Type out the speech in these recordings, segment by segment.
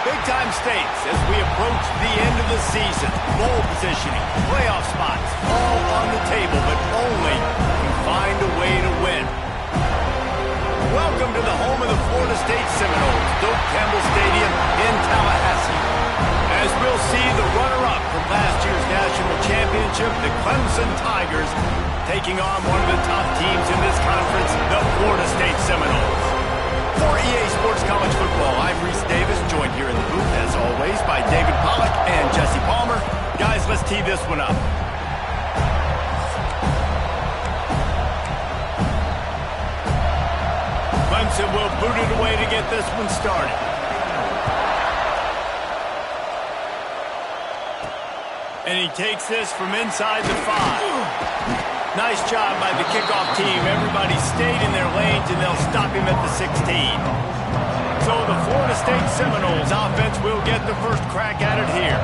Big-time stakes as we approach the end of the season. Bowl positioning, playoff spots, all on the table, but only if you find a way to win. Welcome to the home of the Florida State Seminoles, Doak Campbell Stadium in Tallahassee. As we'll see the runner-up from last year's national championship, the Clemson Tigers, taking on one of the top teams in this conference, the Florida State Seminoles. For EA Sports College Football, I'm Reese Davis, joined here in the booth, as always, by David Pollack and Jesse Palmer. Guys, let's tee this one up. Clemson will boot it away to get this one started. And he takes this from inside the 5. Nice job by the kickoff team. Everybody stayed in their lanes, and they'll stop him at the 16. So the Florida State Seminoles offense will get the first crack at it here.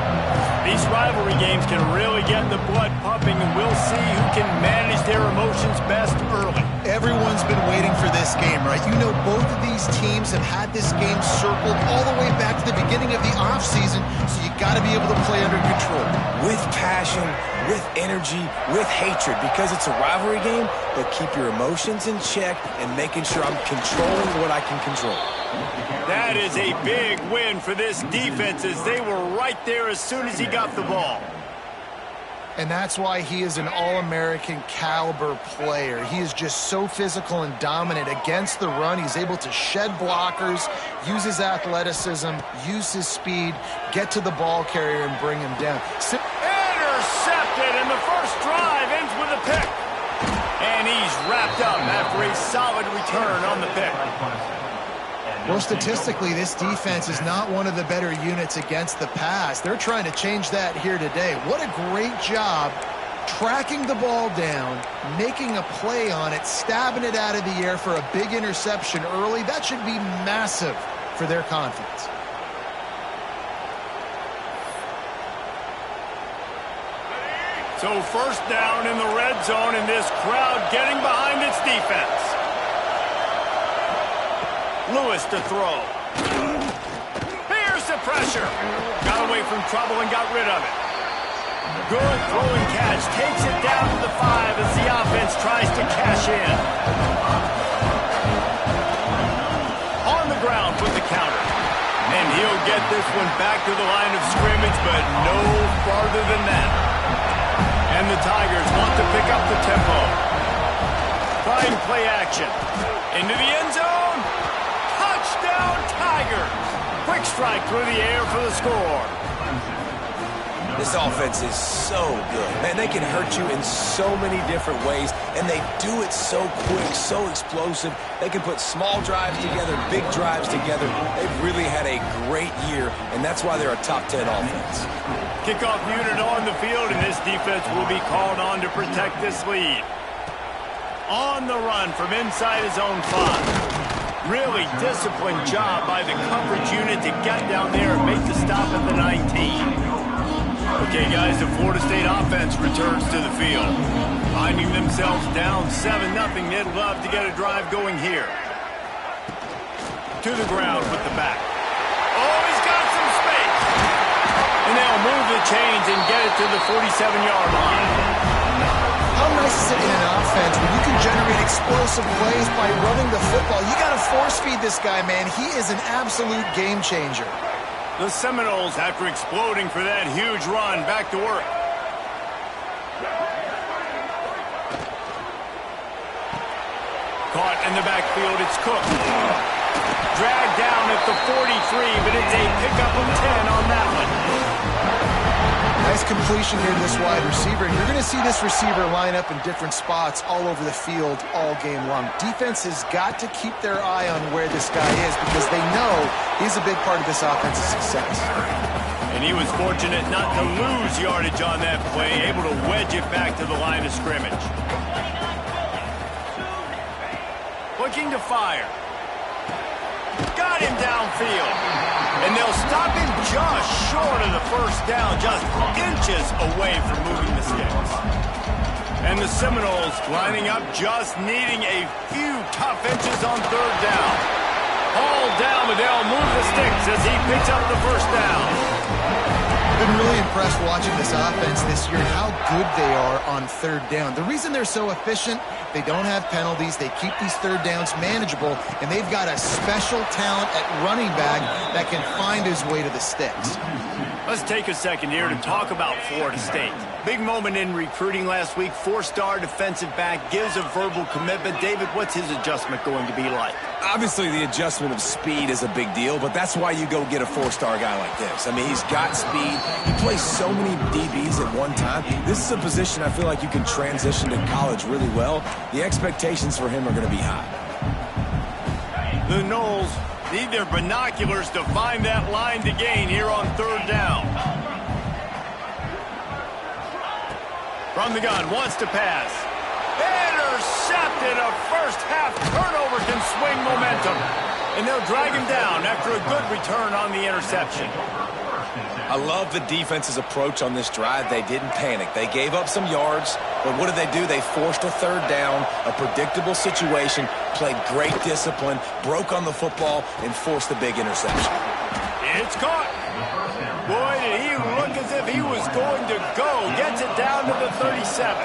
These rivalry games can really get the blood pumping, and we'll see who can manage their emotions best early. Everyone's been waiting for this game, right? You know, both of these teams have had this game circled all the way back to the beginning of the offseason, so you got to be able to play under control. With passion, with energy, with hatred, because it's a rivalry game, but keep your emotions in check and making sure I'm controlling what I can control. That is a big win for this defense, as they were right there as soon as he got the ball. And that's why he is an All-American caliber player. He is just so physical and dominant against the run. He's able to shed blockers, use his athleticism, use his speed, get to the ball carrier and bring him down. Intercepted, and the first drive ends with a pick. And he's wrapped up after a solid return on the pick. Well, statistically, this defense is not one of the better units against the pass. They're trying to change that here today. What a great job tracking the ball down, making a play on it, stabbing it out of the air for a big interception early. That should be massive for their confidence. So first down in the red zone, and this crowd getting behind its defense. Lewis to throw. Here's the pressure. Got away from trouble and got rid of it. Good throw and catch. Takes it down to the 5 as the offense tries to cash in. On the ground with the counter. And he'll get this one back to the line of scrimmage, but no farther than that. And the Tigers want to pick up the tempo. Trying play action. Into the end zone. Touchdown, Tigers! Quick strike through the air for the score. This offense is so good. Man, they can hurt you in so many different ways, and they do it so quick, so explosive. They can put small drives together, big drives together. They've really had a great year, and that's why they're a top 10 offense. Kickoff unit on the field, and this defense will be called on to protect this lead. On the run from inside his own 5. Really disciplined job by the coverage unit to get down there and make the stop at the 19. Okay, guys, the Florida State offense returns to the field. Finding themselves down 7-0, they'd love to get a drive going here. To the ground with the back. Oh, he's got some space. And they'll move the chains and get it to the 47-yard line. How nice is it in an offense when you can generate explosive plays by running the football? You got to force feed this guy, man. He is an absolute game changer. The Seminoles, after exploding for that huge run, back to work. Caught in the backfield, it's Cook. Dragged down at the 43, but it's a pickup of 10 on that one. Nice completion here to this wide receiver. And you're going to see this receiver line up in different spots all over the field all game long. Defense has got to keep their eye on where this guy is because they know he's a big part of this offense's success. And he was fortunate not to lose yardage on that play, able to wedge it back to the line of scrimmage. Looking to fire. Got him downfield. And they'll stop him just short of the first down, just inches away from moving the sticks. And the Seminoles lining up, just needing a few tough inches on third down. hauled down, but they'll move the sticks as he picks up the first down. Been really impressed watching this offense this year and how good they are on third down. The reason they're so efficient, they don't have penalties, they keep these third downs manageable, and they've got a special talent at running back that can find his way to the sticks. Let's take a second here to talk about Florida State. Big moment in recruiting last week. 4-star defensive back gives a verbal commitment. David, what's his adjustment going to be like? Obviously, the adjustment of speed is a big deal, but that's why you go get a 4-star guy like this. I mean, he's got speed. He plays so many DBs at one time. This is a position I feel like you can transition to college really well. The expectations for him are going to be high. The Noles need their binoculars to find that line to gain here on third down. From the gun, wants to pass. Intercepted. A first half turnover can swing momentum. And they'll drag him down after a good return on the interception. I love the defense's approach on this drive. They didn't panic. They gave up some yards, but what did they do? They forced a third down, a predictable situation, played great discipline, broke on the football, and forced the big interception. It's caught. Boy, did he look as if he was going to go. Gets it down to the 37.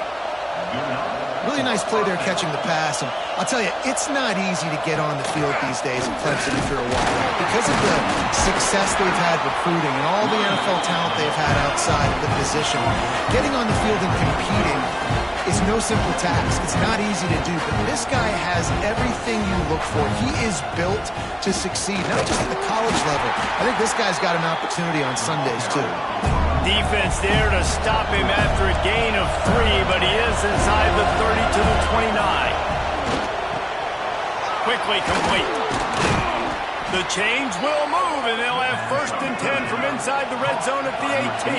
Really nice play there catching the pass. And I'll tell you, it's not easy to get on the field these days in Clemson if you're a Wildcat. Because of the success they've had recruiting and all the NFL talent they've had outside of the position, getting on the field and competing is no simple task. It's not easy to do, but this guy has everything you look for. He is built to succeed, not just at the college level. I think this guy's got an opportunity on Sundays, too. Defense there to stop him after a gain of 3, but he is inside the 30 to the 29. Quickly complete. The change will move, and they'll have 1st and 10 from inside the red zone at the 18.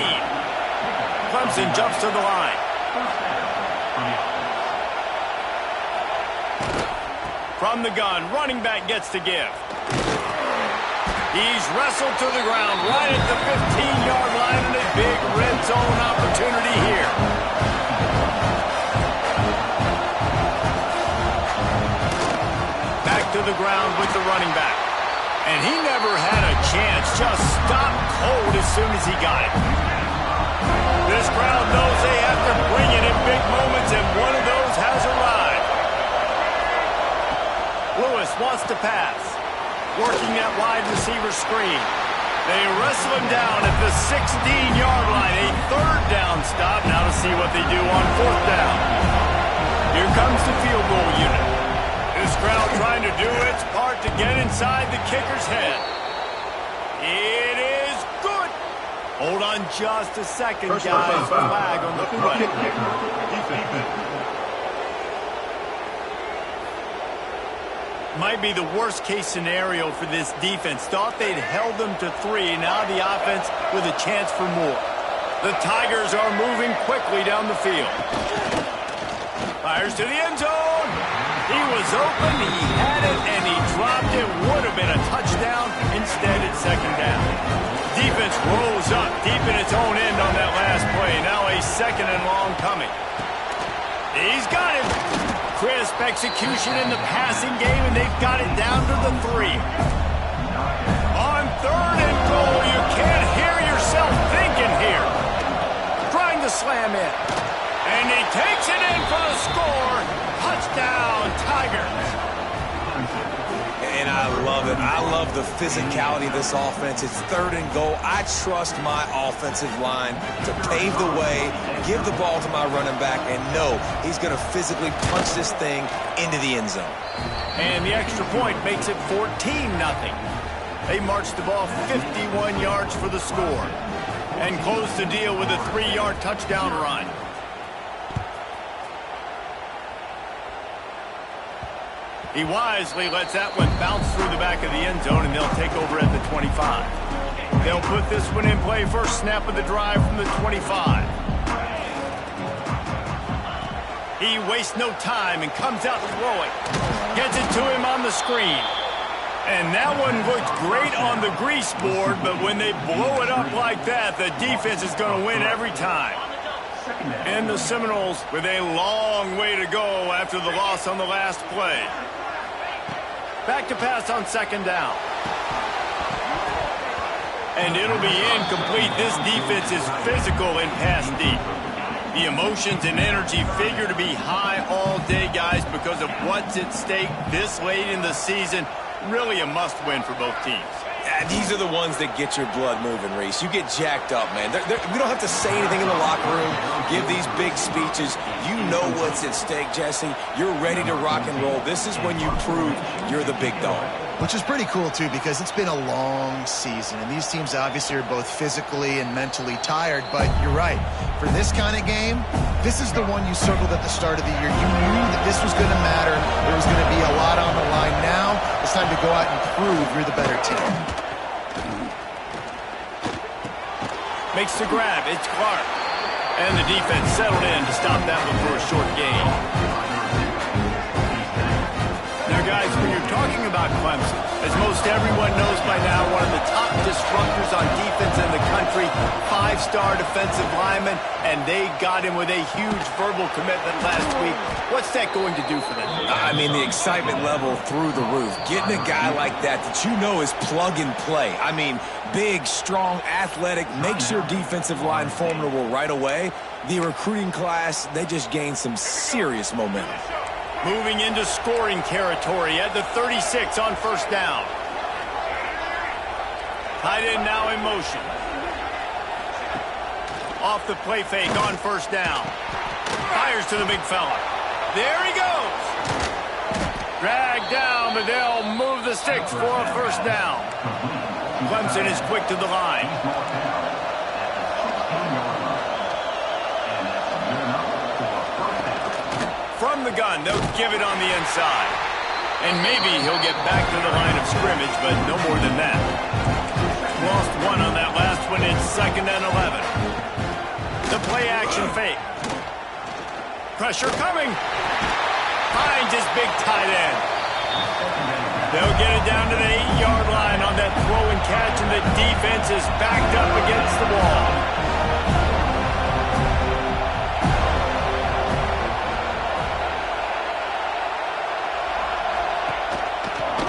Clemson jumps to the line. From the gun, running back gets to give. He's wrestled to the ground right at the 15-yard line, and a big red zone opportunity here. Back to the ground with the running back. And he never had a chance, just stopped cold as soon as he got it. This crowd knows they have to bring it in big moments, and one of those has arrived. Lewis wants to pass. Working that wide receiver screen. They wrestle him down at the 16-yard line. A third down stop. Now to see what they do on 4th down. Here comes the field goal unit. This crowd trying to do its part to get inside the kicker's head. It is good. Hold on just a second, guys. Flag on the play. Might be the worst-case scenario for this defense. Thought they'd held them to 3. Now the offense with a chance for more. The Tigers are moving quickly down the field. Fires to the end zone. He was open, he had it, and he dropped it. Would have been a touchdown. Instead, it's 2nd down. Defense rolls up deep in its own end on that last play. Now a 2nd and long coming. He's got him. Crisp execution in the passing game, and they've got it down to the 3. On 3rd and goal, you can't hear yourself thinking here. Trying to slam in. And he takes it in for the score. Touchdown, Tigers. And I love it. I love the physicality of this offense. It's 3rd and goal. I trust my offensive line to pave the way, give the ball to my running back, and know he's going to physically punch this thing into the end zone. And the extra point makes it 14-0. They march the ball 51 yards for the score and close the deal with a 3-yard touchdown run. He wisely lets that one bounce through the back of the end zone, and they'll take over at the 25. They'll put this one in play. First snap of the drive from the 25. He wastes no time and comes out throwing. Gets it to him on the screen. And that one looked great on the grease board, but when they blow it up like that, the defense is going to win every time. And the Seminoles with a long way to go after the loss on the last play. Back to pass on second down. And it'll be incomplete. This defense is physical and pass deep. The emotions and energy figure to be high all day, guys, because of what's at stake this late in the season. Really a must-win for both teams. Yeah, these are the ones that get your blood moving, Reese. You get jacked up, man. We don't have to say anything in the locker room, give these big speeches. You know what's at stake, Jesse. You're ready to rock and roll. This is when you prove you're the big dog. Which is pretty cool, too, because it's been a long season. And these teams obviously are both physically and mentally tired. But you're right. For this kind of game, this is the one you circled at the start of the year. You knew that this was going to matter. There was going to be a lot on the line. Now it's time to go out and prove you're the better team. Makes the grab. It's Clark. And the defense settled in to stop that one for a short gain. Now, guys, when you're talking about Clemson, as most everyone knows by now, one of the top disruptors on defense in the country, 5-star defensive lineman, and they got him with a huge verbal commitment last week. What's that going to do for them? I mean, the excitement level through the roof. Getting a guy like that you know is plug and play. I mean, big, strong, athletic, makes your defensive line formidable right away. The recruiting class, they just gained some serious momentum. Moving into scoring territory at the 36 on first down. Tight end now in motion. Off the play fake on first down. Fires to the big fella. There he goes. Dragged down, but they'll move the sticks for a first down. Clemson is quick to the line. From the gun, they'll give it on the inside. And maybe he'll get back to the line of scrimmage, but no more than that. Lost one on that last one. It's 2nd and 11. The play action fake. Pressure coming. Finds his big tight end. They'll get it down to the 8-yard line on that throw and catch, and the defense is backed up against the wall.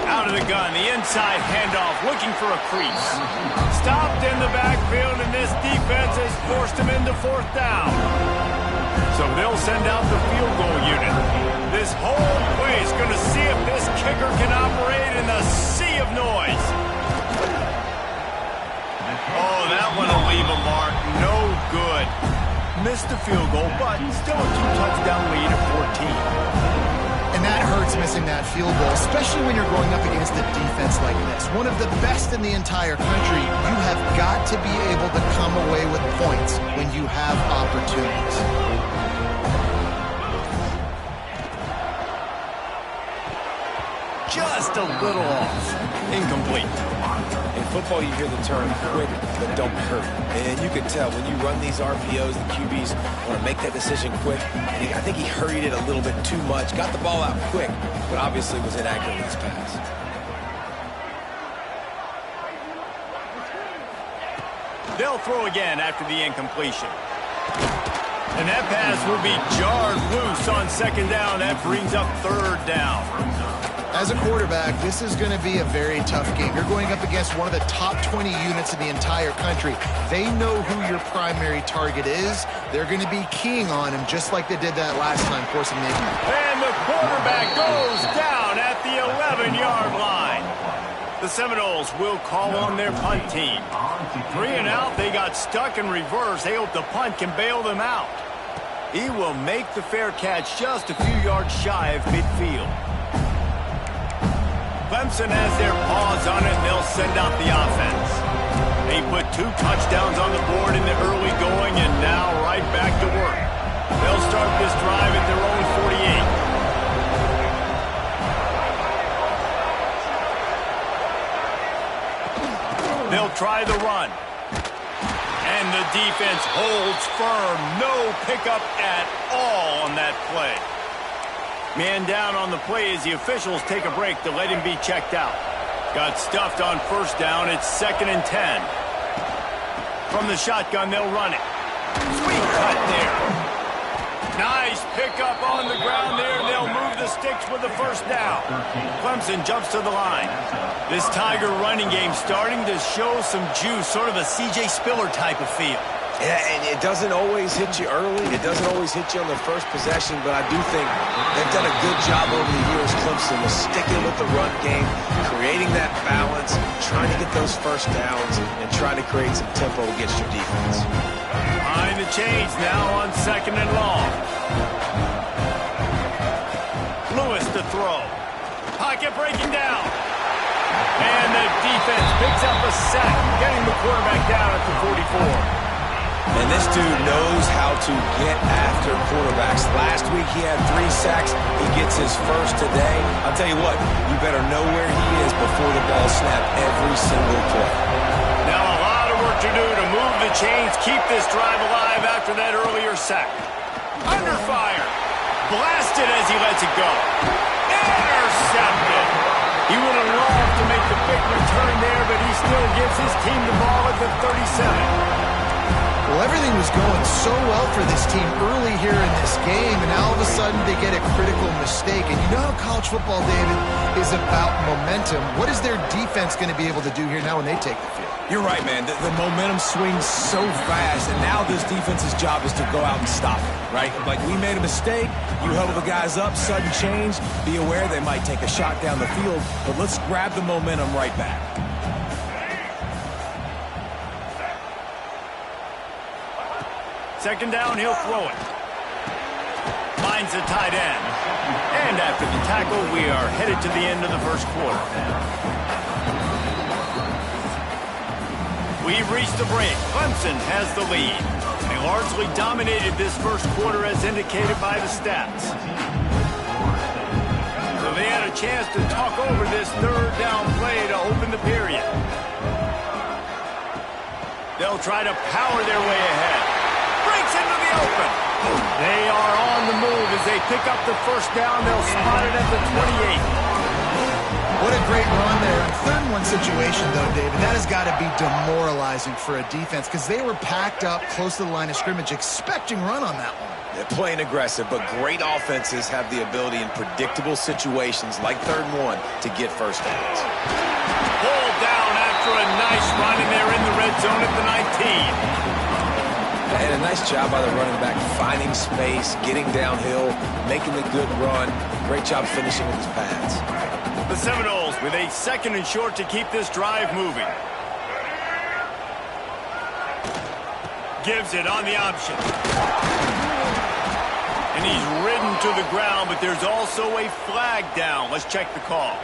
Out of the gun, the inside handoff, looking for a crease. Stopped in the backfield, and this defense has forced him into 4th down. So they'll send out the field goal unit. This whole play is going to see if this kicker can operate in the sea of noise. Oh, that one will leave a mark. No good. Missed the field goal, but still a 2-touchdown lead at 14. And that hurts, missing that field goal, especially when you're going up against a defense like this. One of the best in the entire country. You have got to be able to come away with points when you have opportunities. Just a little off. Incomplete. In football, you hear the term quick, but don't hurt. And you can tell when you run these RPOs, the QBs want to make that decision quick. And I think he hurried it a little bit too much. Got the ball out quick, but obviously was inaccurate with his pass. They'll throw again after the incompletion. And that pass will be jarred loose on 2nd down. That brings up 3rd down. As a quarterback, this is going to be a very tough game. You're going up against one of the top 20 units in the entire country. They know who your primary target is. They're going to be keying on him just like they did that last time, forcing the injury. And the quarterback goes down at the 11-yard line. The Seminoles will call on their punt team. 3 and out, they got stuck in reverse. They hope the punt can bail them out. He will make the fair catch just a few yards shy of midfield. Clemson has their paws on it, and they'll send out the offense. They put 2 touchdowns on the board in the early going, and now right back to work. They'll start this drive at their own 48. They'll try the run. And the defense holds firm. No pickup at all on that play. Man down on the play as the officials take a break to let him be checked out. Got stuffed on 1st down. It's 2nd and 10. From the shotgun, they'll run it. Sweet cut there. Nice pickup on the ground there, and they'll move the sticks with the first down. Clemson jumps to the line. This Tiger running game starting to show some juice, sort of a C.J. Spiller type of feel. Yeah, and it doesn't always hit you early. It doesn't always hit you on the first possession, but I do think they've done a good job over the years, Clemson, with sticking with the run game, creating that balance, trying to get those first downs, and trying to create some tempo against your defense. Behind the chains now on 2nd and long. Lewis to throw. Pocket breaking down. And the defense picks up a sack, getting the quarterback down at the 44. And this dude knows how to get after quarterbacks. Last week he had 3 sacks. He gets his first today. I'll tell you what, you better know where he is before the ball snapped every single play. Now a lot of work to do to move the chains, keep this drive alive after that earlier sack. Under fire. Blasted as he lets it go. Intercepted. He would have loved to make the big return there, but he still gives his team the ball at the 37. Well, everything was going so well for this team early here in this game, and all of a sudden they get a critical mistake. And you know how college football, David, is about momentum. What is their defense going to be able to do here now when they take the field? You're right, man. The momentum swings so fast, and now this defense's job is to go out and stop it, right? Like, we made a mistake. You huddle the guys up, sudden change. Be aware they might take a shot down the field, but let's grab the momentum right back. Second down, he'll throw it. Finds the tight end. And after the tackle, we are headed to the end of the first quarter. We've reached the break. Clemson has the lead. They largely dominated this first quarter as indicated by the stats. So they had a chance to talk over this third down play to open the period. They'll try to power their way ahead. Breaks into the open. They are on the move as they pick up the first down. They'll spot it at the 28. What a great run there. In 3rd and 1 situation, though, David, that has got to be demoralizing for a defense because they were packed up close to the line of scrimmage, expecting run on that one. They're playing aggressive, but great offenses have the ability in predictable situations like 3rd and 1 to get first downs. Pulled down after a nice run, and they're in the red zone at the 19. And a nice job by the running back, finding space, getting downhill, making the good run. Great job finishing with his pads. The Seminoles with a 2nd and short to keep this drive moving. Gives it on the option. And he's ridden to the ground, but there's also a flag down. Let's check the call.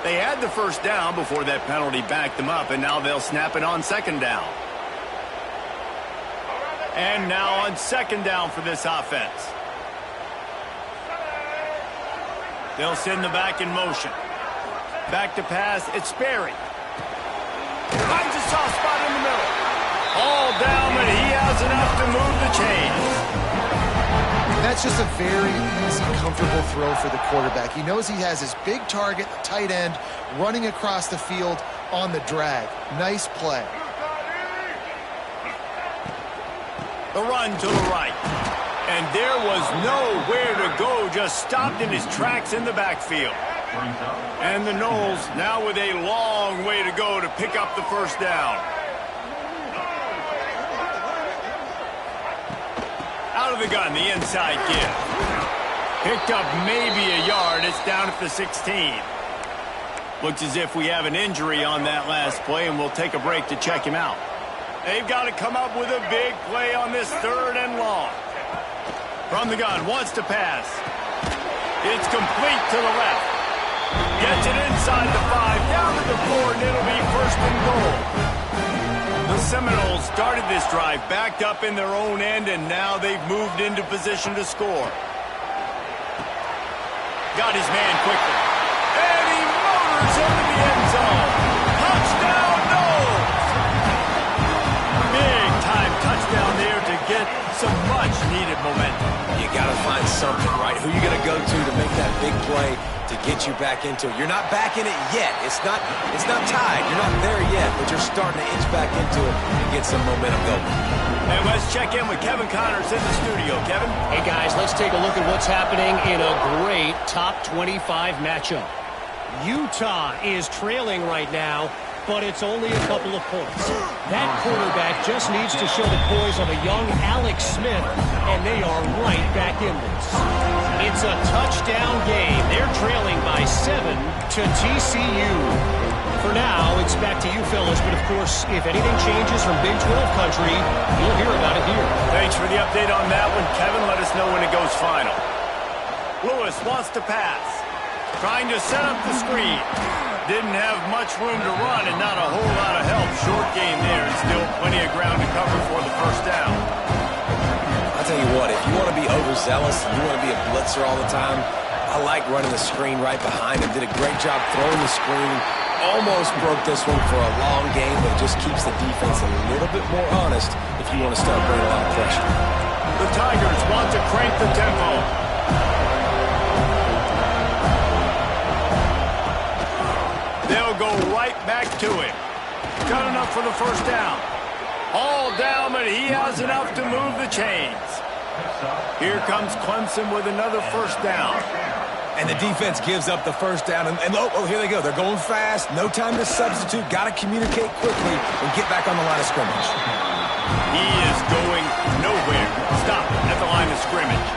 They had the first down before that penalty backed them up, and now they'll snap it on 2nd down. And now on 2nd down for this offense. They'll send the back in motion. Back to pass, it's Sperry. Finds a soft spot in the middle. All down, but he has enough to move the chains. That's just a very easy, comfortable throw for the quarterback. He knows he has his big target, the tight end, running across the field on the drag. Nice play. The run to the right. And there was nowhere to go, just stopped in his tracks in the backfield. And the Noles now with a long way to go to pick up the first down. Out of the gun, the inside give. Picked up maybe a yard. It's down at the 16. Looks as if we have an injury on that last play, and we'll take a break to check him out. They've got to come up with a big play on this 3rd and long. From the gun, wants to pass. It's complete to the left. Gets it inside the 5, down to the 4, and it'll be 1st and goal. The Seminoles started this drive backed up in their own end, and now they've moved into position to score. Got his man quickly. And he motors into the end zone. Touchdown, Noles! Big-time touchdown get some much-needed momentum. You got to find something, right? Who you going to go to make that big play to get you back into it. You're not back in it yet. It's not tied. You're not there yet, but you're starting to inch back into it and get some momentum going. And let's check in with Kevin Connors in the studio. Kevin? Hey, guys, let's take a look at what's happening in a great top 25 matchup. Utah is trailing right now, but it's only a couple of points. That quarterback just needs to show the poise of a young Alex Smith, and they are right back in this. It's a touchdown game. They're trailing by 7 to TCU. For now, it's back to you, fellas, but of course, if anything changes from Big 12 country, you'll hear about it here. Thanks for the update on that one, Kevin. Let us know when it goes final. Lewis wants to pass. Trying to set up the screen. Didn't have much room to run and not a whole lot of help. Short game there. Still plenty of ground to cover for the first down. I'll tell you what, if you want to be overzealous and you want to be a blitzer all the time, I like running the screen right behind him. Did a great job throwing the screen. Almost broke this one for a long game, but it just keeps the defense a little bit more honest if you want to start bringing a lot of pressure. The Tigers want to crank the tempo. They'll go right back to it. Got enough for the first down. All down, but he has enough to move the chains. Here comes Clemson with another first down. And the defense gives up the first down. And oh, here they go. They're going fast. No time to substitute. Got to communicate quickly and get back on the line of scrimmage. He is going nowhere. Stop at the line of scrimmage.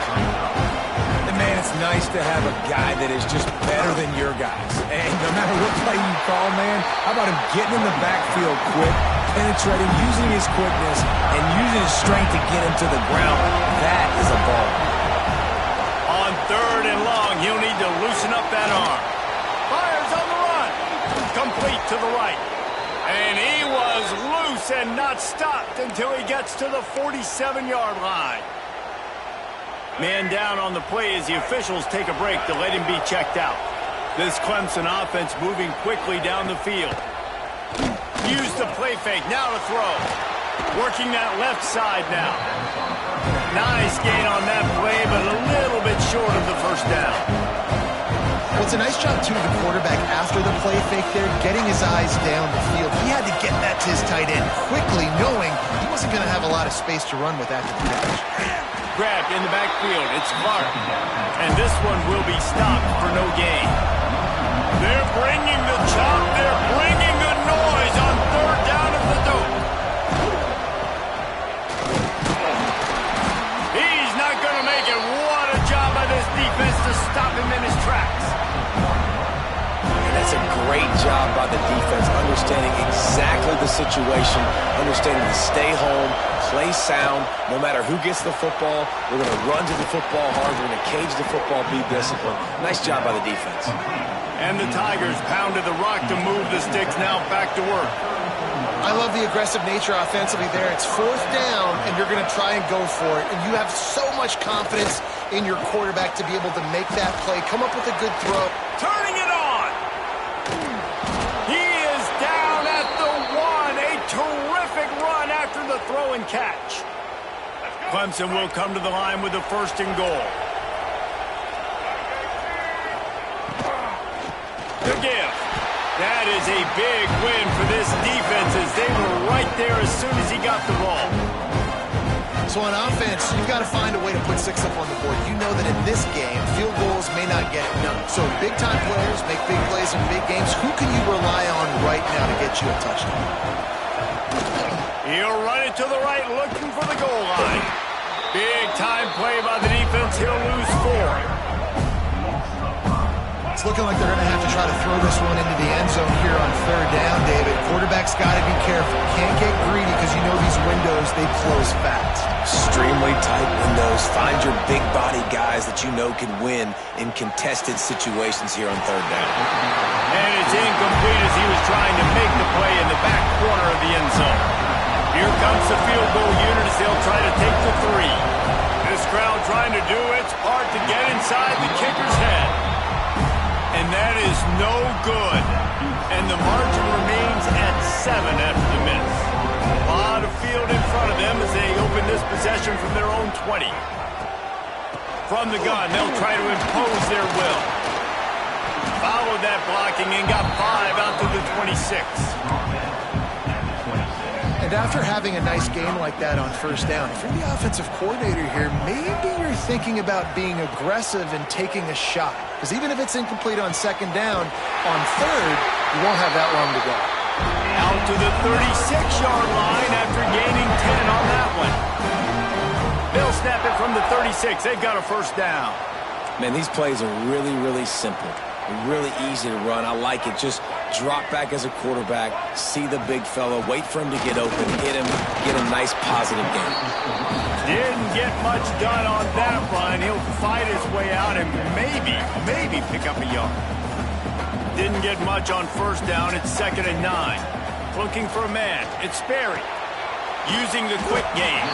And man, it's nice to have a guy that is just better than your guys. And no matter what play you call, man, how about him getting in the backfield quick, penetrating, using his quickness, and using his strength to get him to the ground? That is a ball. On third and long, he'll need to loosen up that arm. Fires on the run. Complete to the right. And he was loose and not stopped until he gets to the 47-yard line. Man down on the play as the officials take a break to let him be checked out. This Clemson offense moving quickly down the field. Use the play fake. Now to throw. Working that left side now. Nice gain on that play, but a little bit short of the first down. Well, it's a nice job, too, of the quarterback after the play fake there, getting his eyes down the field. He had to get that to his tight end quickly, knowing he wasn't going to have a lot of space to run with after the catch. Grabbed in the backfield. It's Clark. And this one will be stopped for no gain. They're bringing the chop. They're bringing the noise on third down at the dope. He's not going to make it. What a job by this defense to stop him in his tracks. And that's a great job by the defense, understanding exactly the situation, understanding to stay home, play sound. No matter who gets the football, we're going to run to the football hard. We're going to cage the football, be disciplined. Nice job by the defense. And the Tigers pounded the rock to move the sticks. Now back to work. I love the aggressive nature offensively there. It's fourth down, and you're going to try and go for it. And you have so much confidence in your quarterback to be able to make that play, come up with a good throw. Turning it on. He is down at the one. A terrific run after the throw and catch. Clemson will come to the line with the first and goal. The give. That is a big win for this defense as they were right there as soon as he got the ball. So on offense, you've got to find a way to put 6 up on the board. You know that in this game, field goals may not get it done. So big-time players make big plays in big games. Who can you rely on right now to get you a touchdown? He'll run it to the right, looking for the goal line. Big-time play by the defense. He'll lose 4. It's looking like they're going to have to try to throw this one into the end zone here on third down, David. Quarterback's got to be careful. Can't get greedy because you know these windows, they close fast. Extremely tight windows. Find your big body guys that you know can win in contested situations here on third down. And it's incomplete as he was trying to make the play in the back corner of the end zone. Here comes the field goal unit as they'll try to take the 3. This crowd trying to do its part to get inside the kicker's head. And that is no good. And the margin remains at 7 after the miss. A lot of field in front of them as they open this possession from their own 20. From the gun, they'll try to impose their will. Followed that blocking and got 5 out to the 26. And after having a nice game like that on first down, if you're the offensive coordinator here, maybe you're thinking about being aggressive and taking a shot. Because even if it's incomplete on second down, on third, you won't have that long to go. Out to the 36-yard line after gaining 10 on that one. They'll snap it from the 36. They've got a first down. Man, these plays are really, really simple. Really easy to run. I like it. Just drop back as a quarterback, see the big fella, wait for him to get open, hit him, get a nice positive game. Didn't get much done on that run. He'll fight his way out and maybe pick up a yard. Didn't get much on first down. It's 2nd and 9. Looking for a man. It's Sperry. Using the quick game.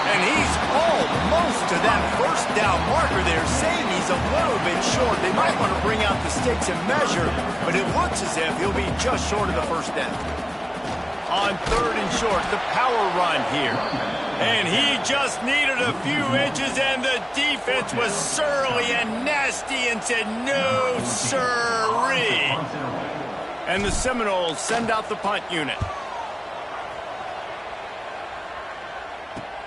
And he's almost to that first down marker there, saying he's a little bit short. They might want to bring out the sticks and measure, but it looks as if he'll be just short of the first down. On 3rd and short, the power run here. And he just needed a few inches, and the defense was surly and nasty and said, no, sirree. And the Seminoles send out the punt unit.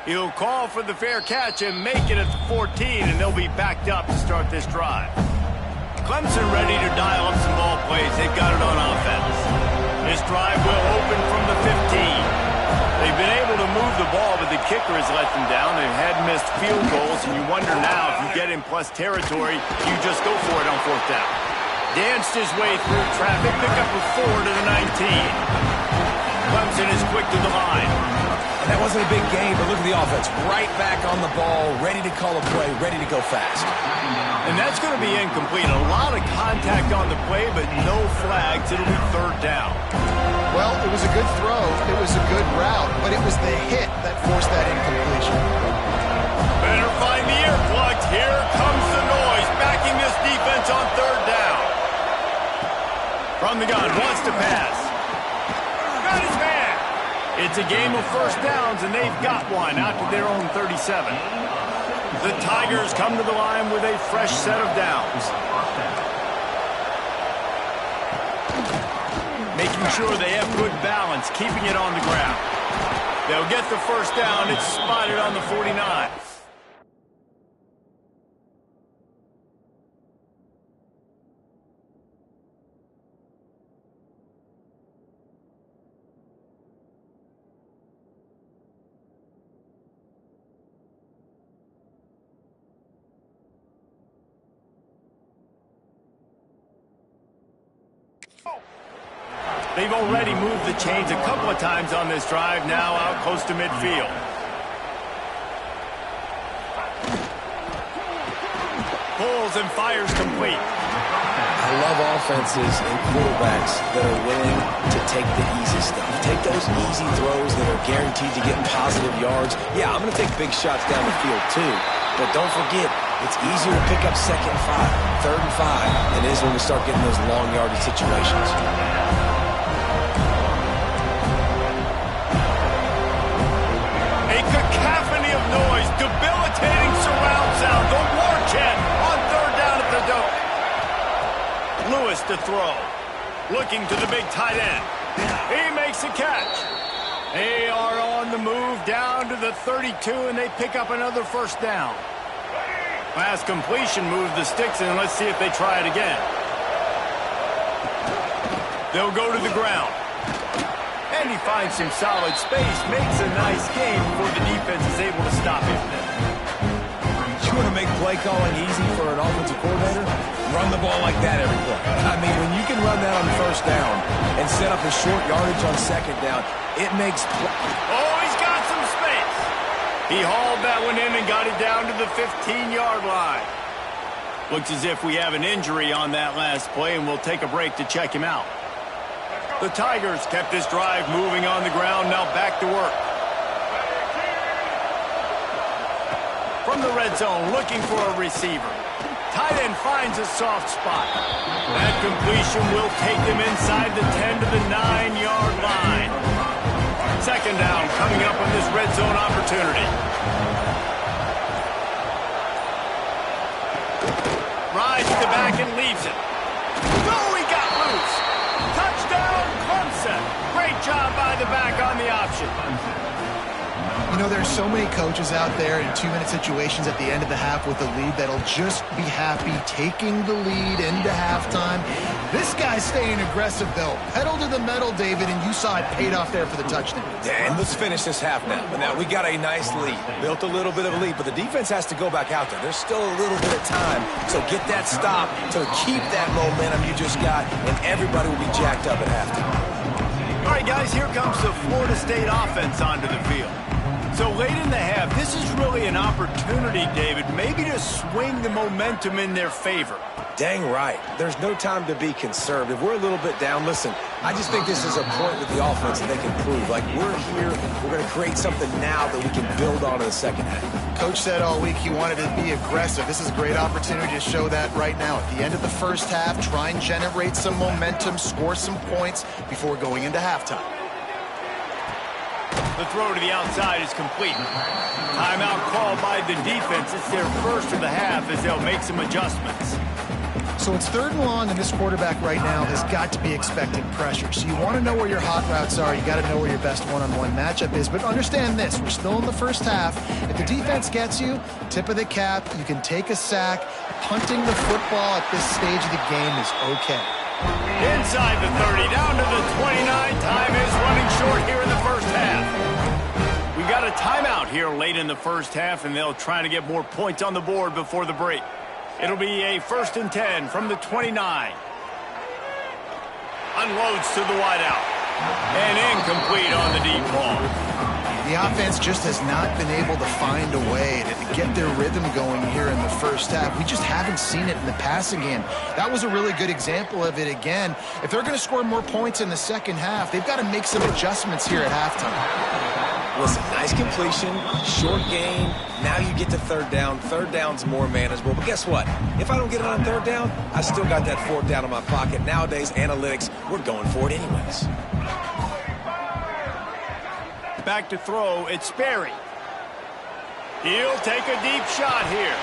He'll call for the fair catch and make it at the 14, and they'll be backed up to start this drive. Clemson ready to dial up some ball plays. They've got it on offense. This drive will open from the 15. They've been able to move the ball, but the kicker has let them down. They've had missed field goals, and you wonder now if you get in plus territory, you just go for it on 4th down. Danced his way through traffic, pick up a 4 to the 19. Clemson is quick to the line. That wasn't a big game, but look at the offense. Right back on the ball, ready to call a play, ready to go fast. And that's going to be incomplete. A lot of contact on the play, but no flags. It'll be 3rd down. Well, it was a good throw. It was a good route, but it was the hit that forced that incompletion. Better find the ear plugs. Here comes the noise, backing this defense on 3rd down. From the gun, wants to pass. Got his man. It's a game of first downs, and they've got one out to their own 37. The Tigers come to the line with a fresh set of downs. Making sure they have good balance, keeping it on the ground. They'll get the first down. It's spotted on the 49. They've already moved the chains a couple of times on this drive, now out close to midfield. Pulls and fires complete. I love offenses and quarterbacks that are willing to take the easy stuff. Take those easy throws that are guaranteed to get positive yards. Yeah, I'm going to take big shots down the field too, but don't forget, it's easier to pick up 2nd and 5, 3rd and 5 than it is when we start getting those long yardage situations. A cacophony of noise, debilitating surround sound. The war chant on 3rd down at the dome. Lewis to throw. Looking to the big tight end. He makes a catch. They are on the move down to the 32, and they pick up another first down. Last completion moves the sticks, and let's see if they try it again. They'll go to the ground. And he finds some solid space, makes a nice game before the defense is able to stop him. You want to make play calling easy for an offensive coordinator? Run the ball like that every play. I mean, when you can run that on first down and set up a short yardage on 2nd down, it makes play. Oh, he's got some space. He hauled that one in and got it down to the 15-yard line. Looks as if we have an injury on that last play, and we'll take a break to check him out. The Tigers kept this drive moving on the ground, now back to work. From the red zone, looking for a receiver. Tight end finds a soft spot. That completion will take them inside the 10 to the 9-yard line. 2nd down coming up on this red zone opportunity. back and leaves it. Oh, he got loose. Touchdown, Clemson. Great job by the back on the option. You know, there's so many coaches out there in 2-minute situations at the end of the half with a lead that'll just be happy taking the lead into halftime. This guy's staying aggressive, though. Pedal to the metal, David, and you saw it paid off there for the touchdown. And let's finish this half now. But now we got a nice lead. Built a little bit of a lead, but the defense has to go back out there. There's still a little bit of time. So get that stop to keep that momentum you just got, and everybody will be jacked up at halftime. All right, guys, here comes the Florida State offense onto the field. So late in the half, this is really an opportunity, David, maybe to swing the momentum in their favor. Dang right. There's no time to be conservative. We're a little bit down. Listen, I just think this is a point with the offense that they can prove. Like, we're here, we're going to create something now that we can build on in the second half. Coach said all week he wanted to be aggressive. This is a great opportunity to show that right now. At the end of the first half, try and generate some momentum, score some points before going into halftime. The throw to the outside is complete. Timeout called by the defense. It's their first of the half as they'll make some adjustments. So it's 3rd and long, and this quarterback right now has got to be expecting pressure. So you want to know where your hot routes are. You got to know where your best one-on-one matchup is. But understand this, we're still in the first half. If the defense gets you, tip of the cap, you can take a sack. Punting the football at this stage of the game is okay. Inside the 30, down to the 29. Time is running short here in the first half. We got a timeout here late in the first half, and they'll try to get more points on the board before the break. It'll be a 1st and 10 from the 29. Unloads to the wideout. And incomplete on the deep ball. The offense just has not been able to find a way to get their rhythm going here in the first half. We just haven't seen it in the passing game. That was a really good example of it again. If they're going to score more points in the second half, they've got to make some adjustments here at halftime. Listen, nice completion, short gain. Now you get to 3rd down. 3rd down's more manageable. But guess what? If I don't get it on 3rd down, I still got that 4th down in my pocket. Nowadays, analytics, we're going for it anyways. Back to throw, it's Sperry. He'll take a deep shot here.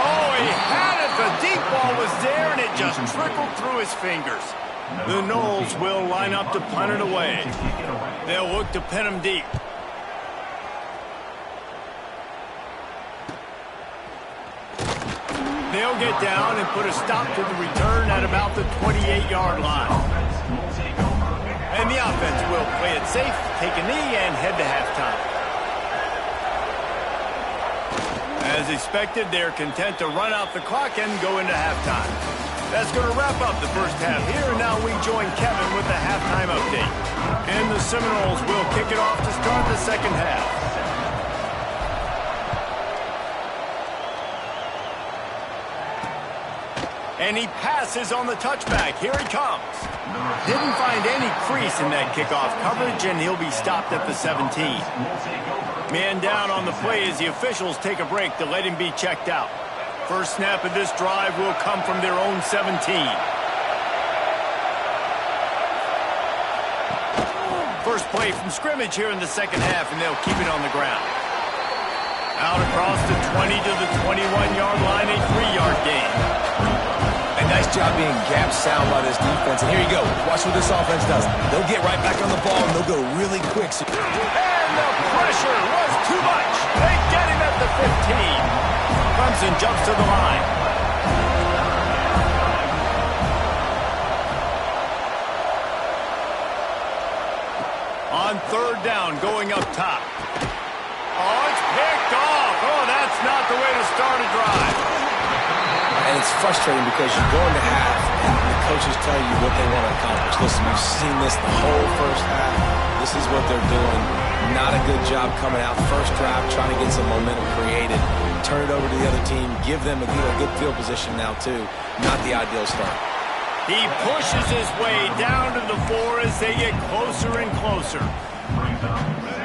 Oh, he had it. The deep ball was there, and it just trickled through his fingers. The Noles will line up to punt it away. They'll look to pin him deep. They'll get down and put a stop to the return at about the 28-yard line. And the offense will play it safe, take a knee, and head to halftime. As expected, they're content to run out the clock and go into halftime. That's going to wrap up the first half here. Now we join Kevin with the halftime update. And the Seminoles will kick it off to start the second half. And he passes on the touchback. Here he comes. Didn't find any crease in that kickoff coverage, and he'll be stopped at the 17. Man down on the play as the officials take a break to let him be checked out. First snap of this drive will come from their own 17. First play from scrimmage here in the second half, and they'll keep it on the ground. Out across the 20 to the 21-yard line, a 3-yard gain. Nice job being gap sound by this defense. And here you go. Watch what this offense does. They'll get right back on the ball, and they'll go really quick. And the pressure was too much. They get him at the 15. Clemson jumps to the line. On 3rd down, going up top. Oh, it's picked off. Oh, that's not the way to start a drive. And it's frustrating because you go into half and the coaches tell you what they want to accomplish. Listen, we've seen this the whole first half. This is what they're doing. Not a good job coming out first drive, trying to get some momentum created. Turn it over to the other team. Give them a good field position now, too. Not the ideal start. He pushes his way down to the 4 as they get closer and closer.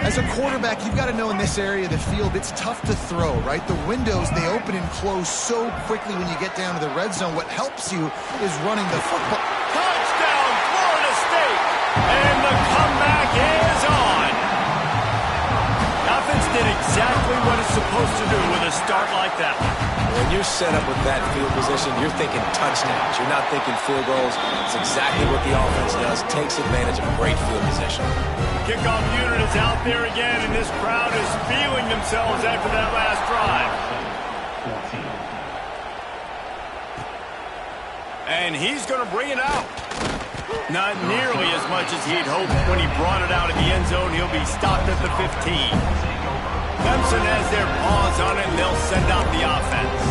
As a quarterback, you've got to know in this area of the field, it's tough to throw, right? The windows, they open and close so quickly when you get down to the red zone. What helps you is running the football. Touchdown, Florida State! And the comeback is on! The offense did exactly what it's supposed to do with a start like that. When you're set up with that field position, you're thinking touchdowns. You're not thinking field goals. It's exactly what the offense does. Takes advantage of a great field position. Kickoff unit is out there again, and this crowd is feeling themselves after that last drive. And he's going to bring it out. Not nearly as much as he'd hoped when he brought it out of the end zone. He'll be stopped at the 15. Clemson has their paws on it, and they'll send out the offense.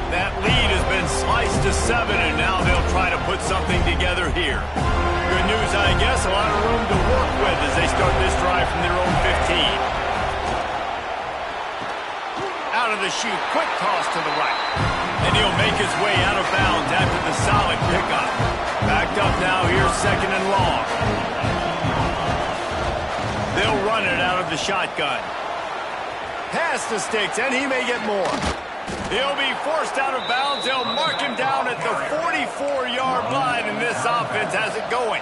That lead has been sliced to 7, and now they'll try to put something together here. Good news, I guess, a lot of room to work with as they start this drive from their own 15. Out of the chute, quick toss to the right. And he'll make his way out of bounds after the solid pickup. Backed up now, here's 2nd and long. They'll run it out of the shotgun. Past the sticks, and he may get more. He'll be forced out of bounds. They'll mark him down at the 44-yard line, and this offense has it going.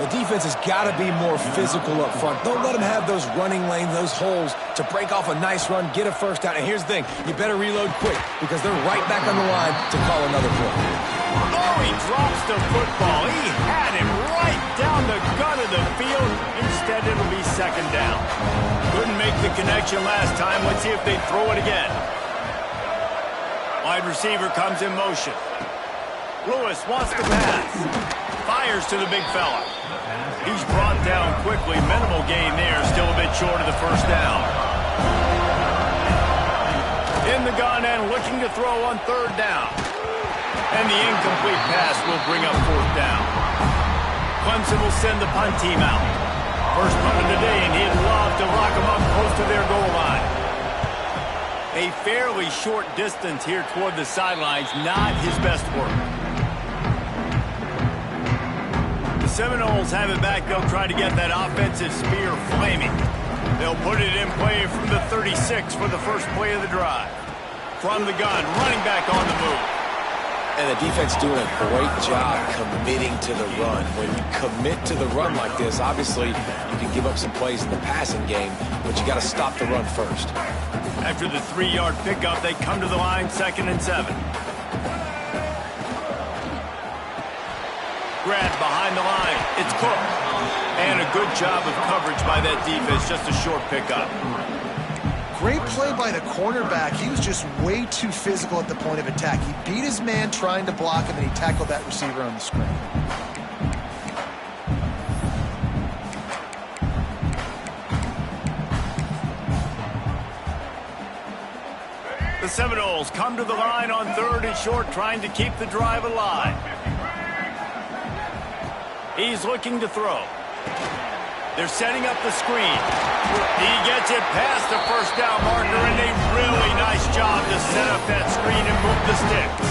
The defense has got to be more physical up front. Don't let them have those running lanes, those holes to break off a nice run, get a first down. And here's the thing, you better reload quick because they're right back on the line to call another play. Oh, he drops the football. He had him right down the gut of the field. Instead, it'll be 2nd down. Couldn't make the connection last time. Let's see if they throw it again. Wide receiver comes in motion. Lewis wants to pass. Fires to the big fella. He's brought down quickly. Minimal gain there. Still a bit short of the first down. In the gun and looking to throw on 3rd down. And the incomplete pass will bring up 4th down. Clemson will send the punt team out. First punt of the day, and he'd love to lock them up close to their goal line. A fairly short distance here toward the sidelines. Not his best work. Seminoles have it back. They'll try to get that offensive spear flaming. They'll put it in play from the 36 for the first play of the drive. From the gun, running back on the move. And the defense doing a great job committing to the run. When you commit to the run like this, obviously you can give up some plays in the passing game, but you got to stop the run first. After the 3-yard pickup, they come to the line, 2nd and 7. Grab behind the line. It's Cook. And a good job of coverage by that defense. Just a short pickup. Great play by the cornerback. He was just way too physical at the point of attack. He beat his man trying to block him, and he tackled that receiver on the screen. The Seminoles come to the line on 3rd and short, trying to keep the drive alive. He's looking to throw. They're setting up the screen. He gets it past the first down marker, and a really nice job to set up that screen and move the sticks.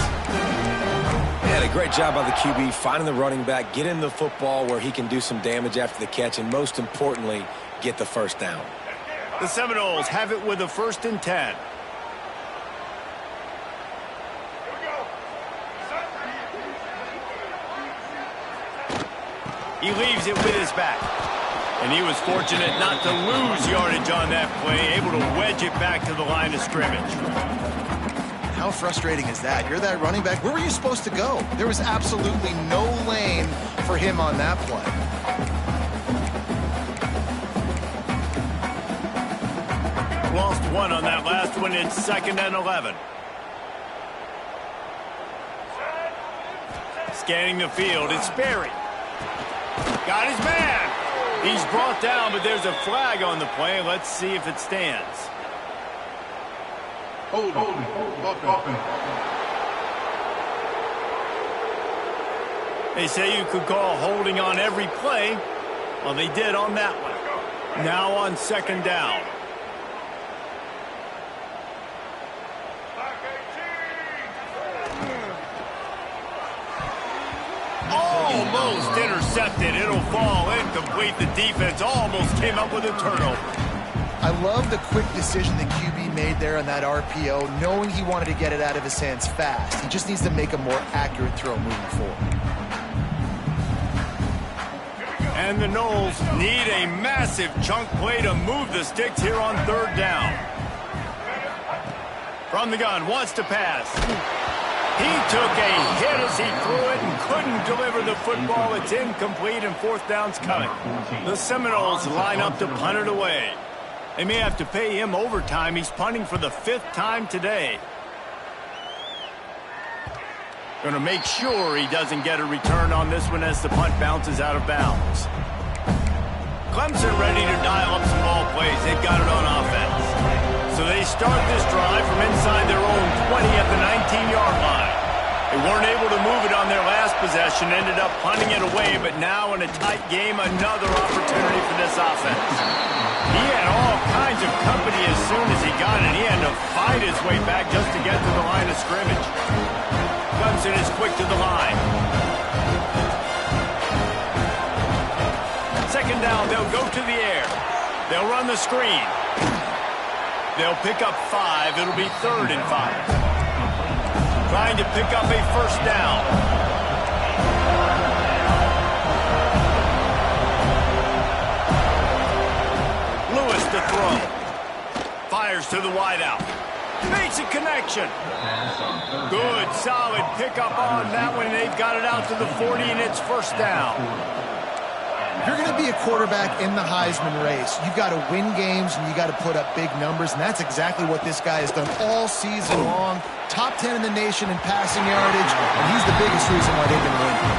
Yeah, a great job by the QB finding the running back, getting the football where he can do some damage after the catch, and most importantly, get the first down. The Seminoles have it with a 1st and 10. He leaves it with his back. And he was fortunate not to lose yardage on that play, able to wedge it back to the line of scrimmage. How frustrating is that? You're that running back. Where were you supposed to go? There was absolutely no lane for him on that play. Lost one on that last one. It's 2nd and 11. Scanning the field. It's Sperry. Got his man. He's brought down, but there's a flag on the play. Let's see if it stands. Hold. They say you could call holding on every play. Well, they did on that one. Now on 2nd down. Almost intercepted. It'll fall incomplete. The defense almost came up with a turnover. I love the quick decision the QB made there on that RPO, knowing he wanted to get it out of his hands fast. He just needs to make a more accurate throw moving forward. And the Noles need a massive chunk play to move the sticks here on 3rd down. From the gun, wants to pass. He took a hit as he threw it and couldn't deliver the football. It's incomplete and fourth down's coming. The Seminoles line up to punt it away. They may have to pay him overtime. He's punting for the 5th time today. Going to make sure he doesn't get a return on this one as the punt bounces out of bounds. Clemson ready to dial up some ball plays. They've got it on offense. So they start this drive from inside their own 20 at the 19-yard line. They weren't able to move it on their last possession, ended up punting it away, but now in a tight game, another opportunity for this offense. He had all kinds of company as soon as he got it. He had to fight his way back just to get to the line of scrimmage. Clemson is quick to the line. Second down, they'll go to the air. They'll run the screen. They'll pick up 5. It'll be 3rd and 5. Trying to pick up a first down. Lewis to throw. Fires to the wideout. Makes a connection. Good, solid pickup on that one. They've got it out to the 40, and it's first down. If you're going to be a quarterback in the Heisman race, you've got to win games and you got to put up big numbers, and that's exactly what this guy has done all season long. Top 10 in the nation in passing yardage, and he's the biggest reason why they've been winning.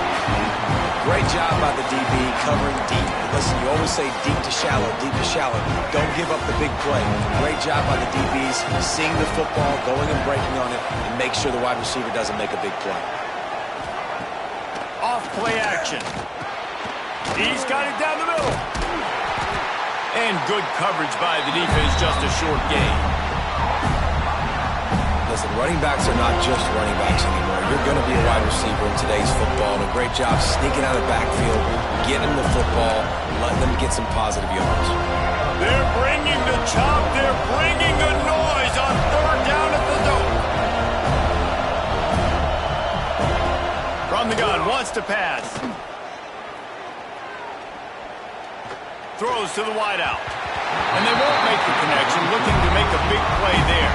Great job by the DB covering deep. Listen, you always say deep to shallow, deep to shallow. Don't give up the big play. Great job by the DBs, seeing the football, going and breaking on it, and make sure the wide receiver doesn't make a big play. Off play action. He's got it down the middle. And good coverage by the defense, just a short gain. Listen, running backs are not just running backs anymore. You're going to be a wide receiver in today's football. And a great job sneaking out of the backfield, getting them the football, letting them get some positive yards. They're bringing the chop. They're bringing the noise on 3rd down at the dome. From the gun, wants to pass. Throws to the wideout. And they won't make the connection, looking to make a big play there.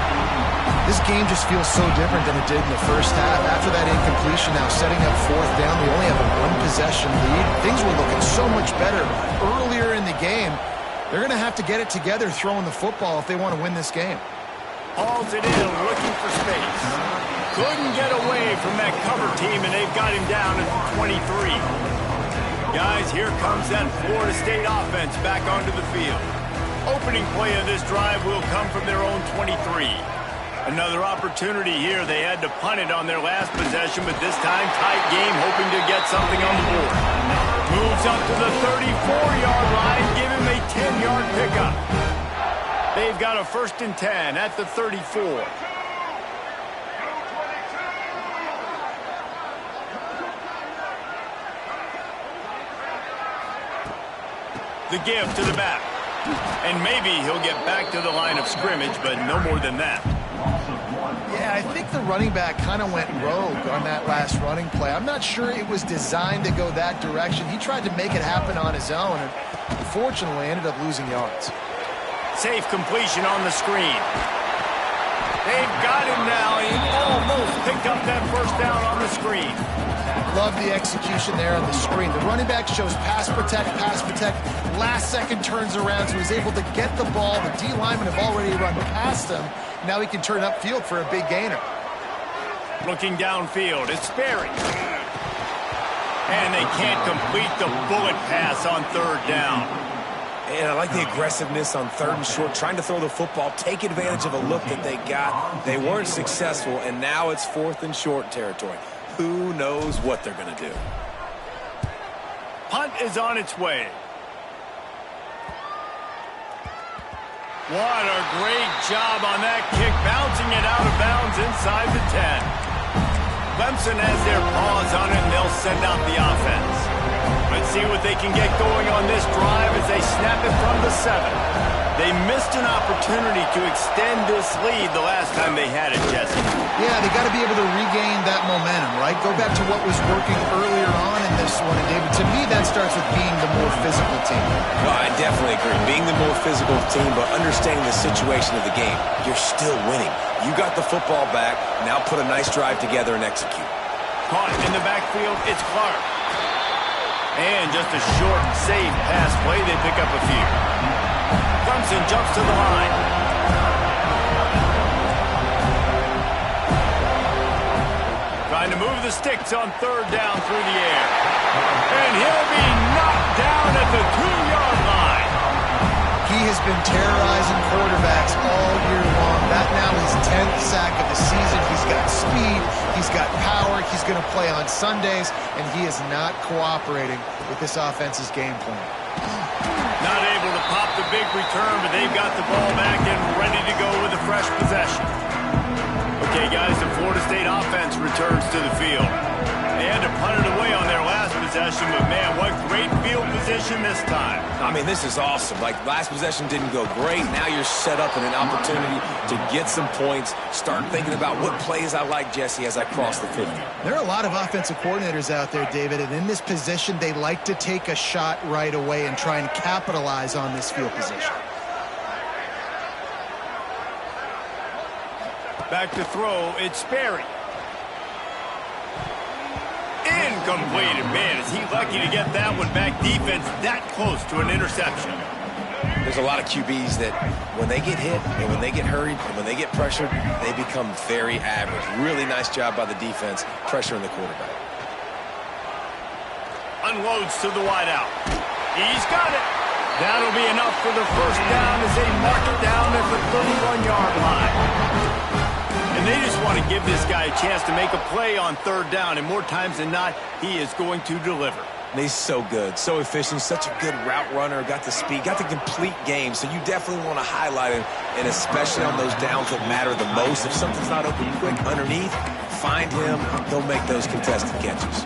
This game just feels so different than it did in the first half. After that incompletion, now setting up 4th down, they only have a 1-possession lead. Things were looking so much better earlier in the game. They're going to have to get it together throwing the football if they want to win this game. Hauls it in, looking for space. Couldn't get away from that cover team, and they've got him down at the 23. Guys, here comes that Florida State offense back onto the field. Opening play of this drive will come from their own 23. Another opportunity here. They had to punt it on their last possession, but this time tight game, hoping to get something on the board. Moves up to the 34-yard line, give him a 10-yard pickup. They've got a 1st and 10 at the 34. The give to the back. And maybe he'll get back to the line of scrimmage, but no more than that. Yeah, I think the running back kind of went rogue on that last running play. I'm not sure it was designed to go that direction. He tried to make it happen on his own, and unfortunately ended up losing yards. Safe completion on the screen. They've got him now. He almost picked up that first down on the screen. Love the execution there on the screen. The running back shows pass protect. Last second turns around, so he's able to get the ball. The D linemen have already run past him. Now he can turn upfield for a big gainer. Looking downfield, it's Sperry. And they can't complete the bullet pass on 3rd down. And I like the aggressiveness on 3rd and short, trying to throw the football, take advantage of a look that they got. They weren't successful, and now it's 4th and short territory. Who knows what they're going to do? Punt is on its way. What a great job on that kick, bouncing it out of bounds inside the 10. Clemson has their paws on it, and they'll send out the offense. Let's see what they can get going on this drive as they snap it from the 7. They missed an opportunity to extend this lead the last time they had it, Jesse. Yeah, they got to be able to regain that momentum, right? Go back to what was working earlier on in this one. And David, to me, that starts with being the more physical team. Well, I definitely agree. Being the more physical team, but understanding the situation of the game. You're still winning. You got the football back. Now put a nice drive together and execute. Caught in the backfield, it's Clark. And just a short, safe pass play. They pick up a few. Clemson jumps to the line. Trying to move the sticks on third down through the air. And he'll be knocked down at the 2-yard line. He has been terrorizing quarterbacks all year long. That now his 10th sack of the season. He's got speed. He's got power. He's going to play on Sundays, and he is not cooperating with this offense's game plan. Not able to pop the big return, but they've got the ball back and ready to go with a fresh possession. Okay, guys, the Florida State offense returns to the field. They had to punt it away on their last possession, but man, what great field position this time. I mean, this is awesome. Like, last possession didn't go great. Now you're set up in an opportunity to get some points. Start thinking about what plays I like, Jesse, as I cross the 50. There are a lot of offensive coordinators out there, David, and in this position, they like to take a shot right away and try and capitalize on this field position. Back to throw, it's Sperry. Incomplete. Man, is he lucky to get that one back. Defense that close to an interception. There's a lot of QBs that when they get hit and when they get hurried and when they get pressured, they become very average. Really nice job by the defense pressuring the quarterback. Unloads to the wideout. He's got it. That'll be enough for the first down as they mark it down at the 31-yard line. And they just want to give this guy a chance to make a play on third down, and more times than not, he is going to deliver. And he's so good, so efficient, such a good route runner, got the speed, got the complete game, so you definitely want to highlight him, and especially on those downs that matter the most. If something's not open quick underneath, find him, he'll make those contested catches.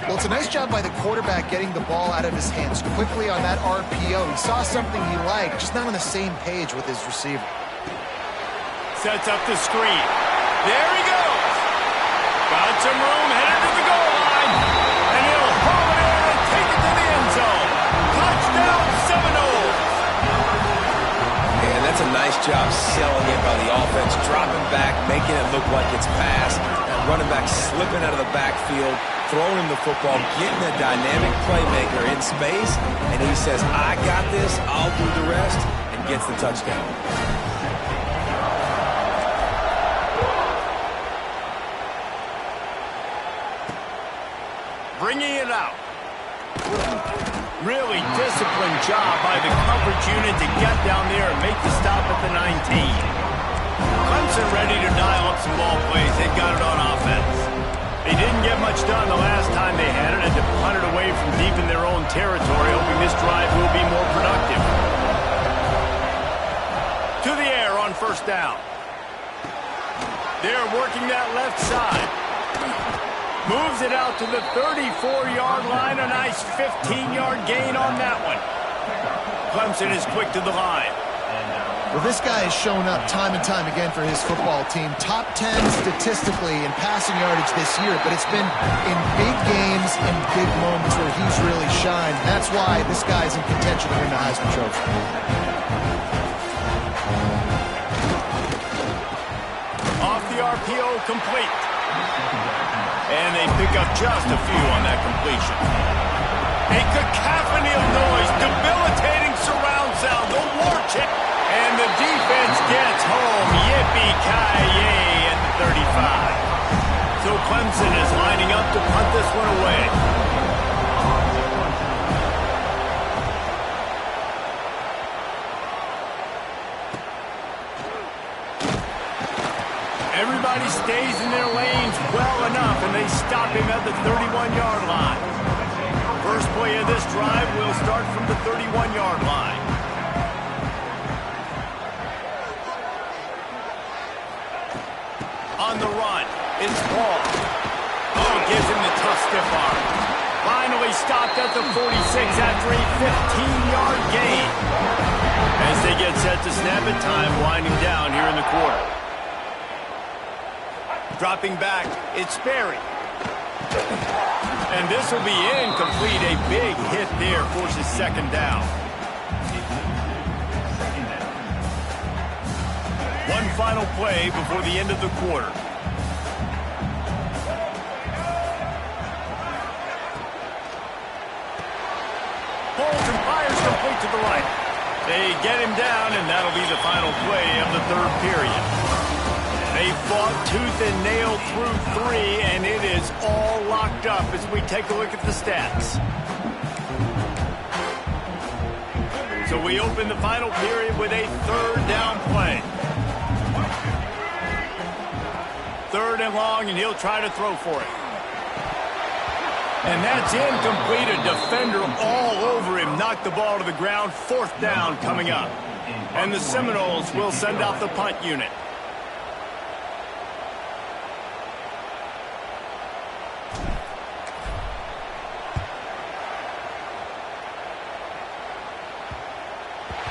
Well, it's a nice job by the quarterback getting the ball out of his hands quickly on that RPO. He saw something he liked, just not on the same page with his receiver. Sets up the screen. There he goes. Got some room, headed to the goal line. And he'll haul it in and take it to the end zone. Touchdown, Seminoles. And that's a nice job selling it by the offense, dropping back, making it look like it's passed. That running back slipping out of the backfield, throwing him the football, getting a dynamic playmaker in space. And he says, I got this, I'll do the rest, and gets the touchdown. Bringing it out. Really disciplined job by the coverage unit to get down there and make the stop at the 19. Clemson ready to dial up some ball plays. They've got it on offense. They didn't get much done the last time they had it, and to punt it away from deep in their own territory, hoping this drive will be more productive. To the air on first down. They're working that left side. Moves it out to the 34-yard line. A nice 15-yard gain on that one. Clemson is quick to the line. Well, this guy has shown up time and time again for his football team. Top 10 statistically in passing yardage this year, but it's been in big games and big moments where he's really shined. That's why this guy's in contention to win the Heisman Trophy. Off the RPO, complete. And they pick up just a few on that completion. A cacophony of noise, debilitating surround sound, the war chant. And the defense gets home. Yippee-ki-yay at the 35. So Clemson is lining up to punt this one away. Everybody stays in their lanes well enough, and they stop him at the 31-yard line. First play of this drive will start from the 31-yard line. On the run, it's Paul. Oh, gives him the tough stiff arm. Finally stopped at the 46 after a 15-yard gain. As they get set to snap it, time winding down here in the quarter. Dropping back, it's Sperry. And this will be incomplete. A big hit there forces second down. One final play before the end of the quarter. Pulls and fires complete to the right. They get him down, and that'll be the final play of the third period. They fought tooth and nail through 3, and it is all locked up as we take a look at the stats. So we open the final period with a third down play. Third and long, and he'll try to throw for it. And that's incomplete. A defender all over him. Knocked the ball to the ground. Fourth down coming up. And the Seminoles will send out the punt unit.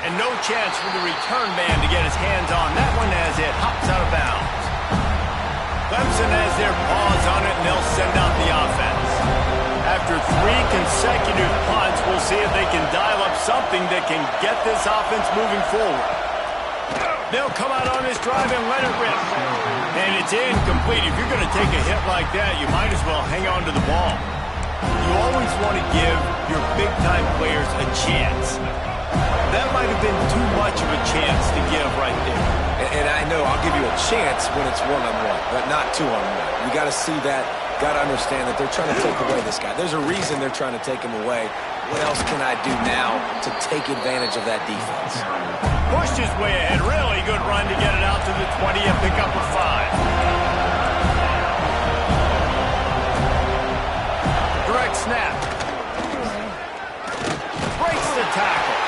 And no chance for the return man to get his hands on that one as it hops out of bounds. Clemson has their paws on it, and they'll send out the offense. After 3 consecutive punts, we'll see if they can dial up something that can get this offense moving forward. They'll come out on this drive and let it rip. And it's incomplete. If you're going to take a hit like that, you might as well hang on to the ball. You always want to give your big-time players a chance. That might have been too much of a chance to give right there. And I know I'll give you a chance when it's one-on-one, but not two-on-one. You got to see that, got to understand that they're trying to take away this guy. There's a reason they're trying to take him away. What else can I do now to take advantage of that defense? Pushed his way ahead. Really good run to get it out to the 20 and pick up a 5. Direct snap. Breaks the tackle.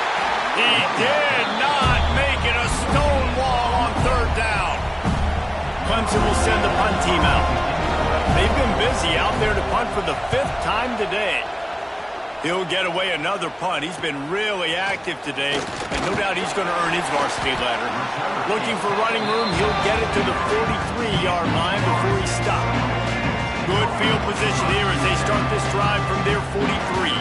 He did not make it a stone wall on third down. Clemson will send the punt team out. They've been busy out there to punt for the 5th time today. He'll get away another punt. He's been really active today, and no doubt he's going to earn his varsity letter. Looking for running room, he'll get it to the 43-yard line before he stops. Good field position here as they start this drive from their 43.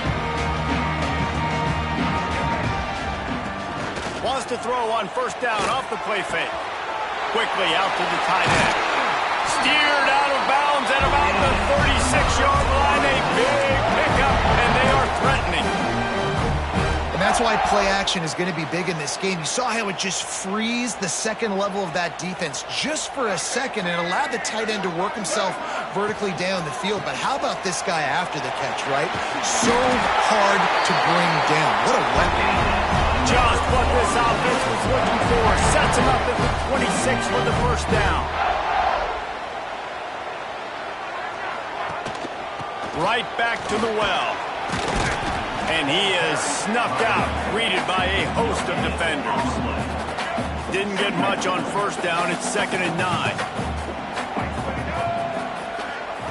Wants to throw on first down off the play fake. Quickly out to the tight end. Steered out of bounds at about the 36-yard line. A big pickup, and they are threatening. And that's why play action is going to be big in this game. You saw how it just frees the second level of that defense just for a second and allowed the tight end to work himself vertically down the field. But how about this guy after the catch, right? So hard to bring down. What a weapon. Just what this offense was looking for. Sets him up at the 26 for the first down. Right back to the well. And he is snuffed out, greeted by a host of defenders. Didn't get much on first down. It's 2nd and 9.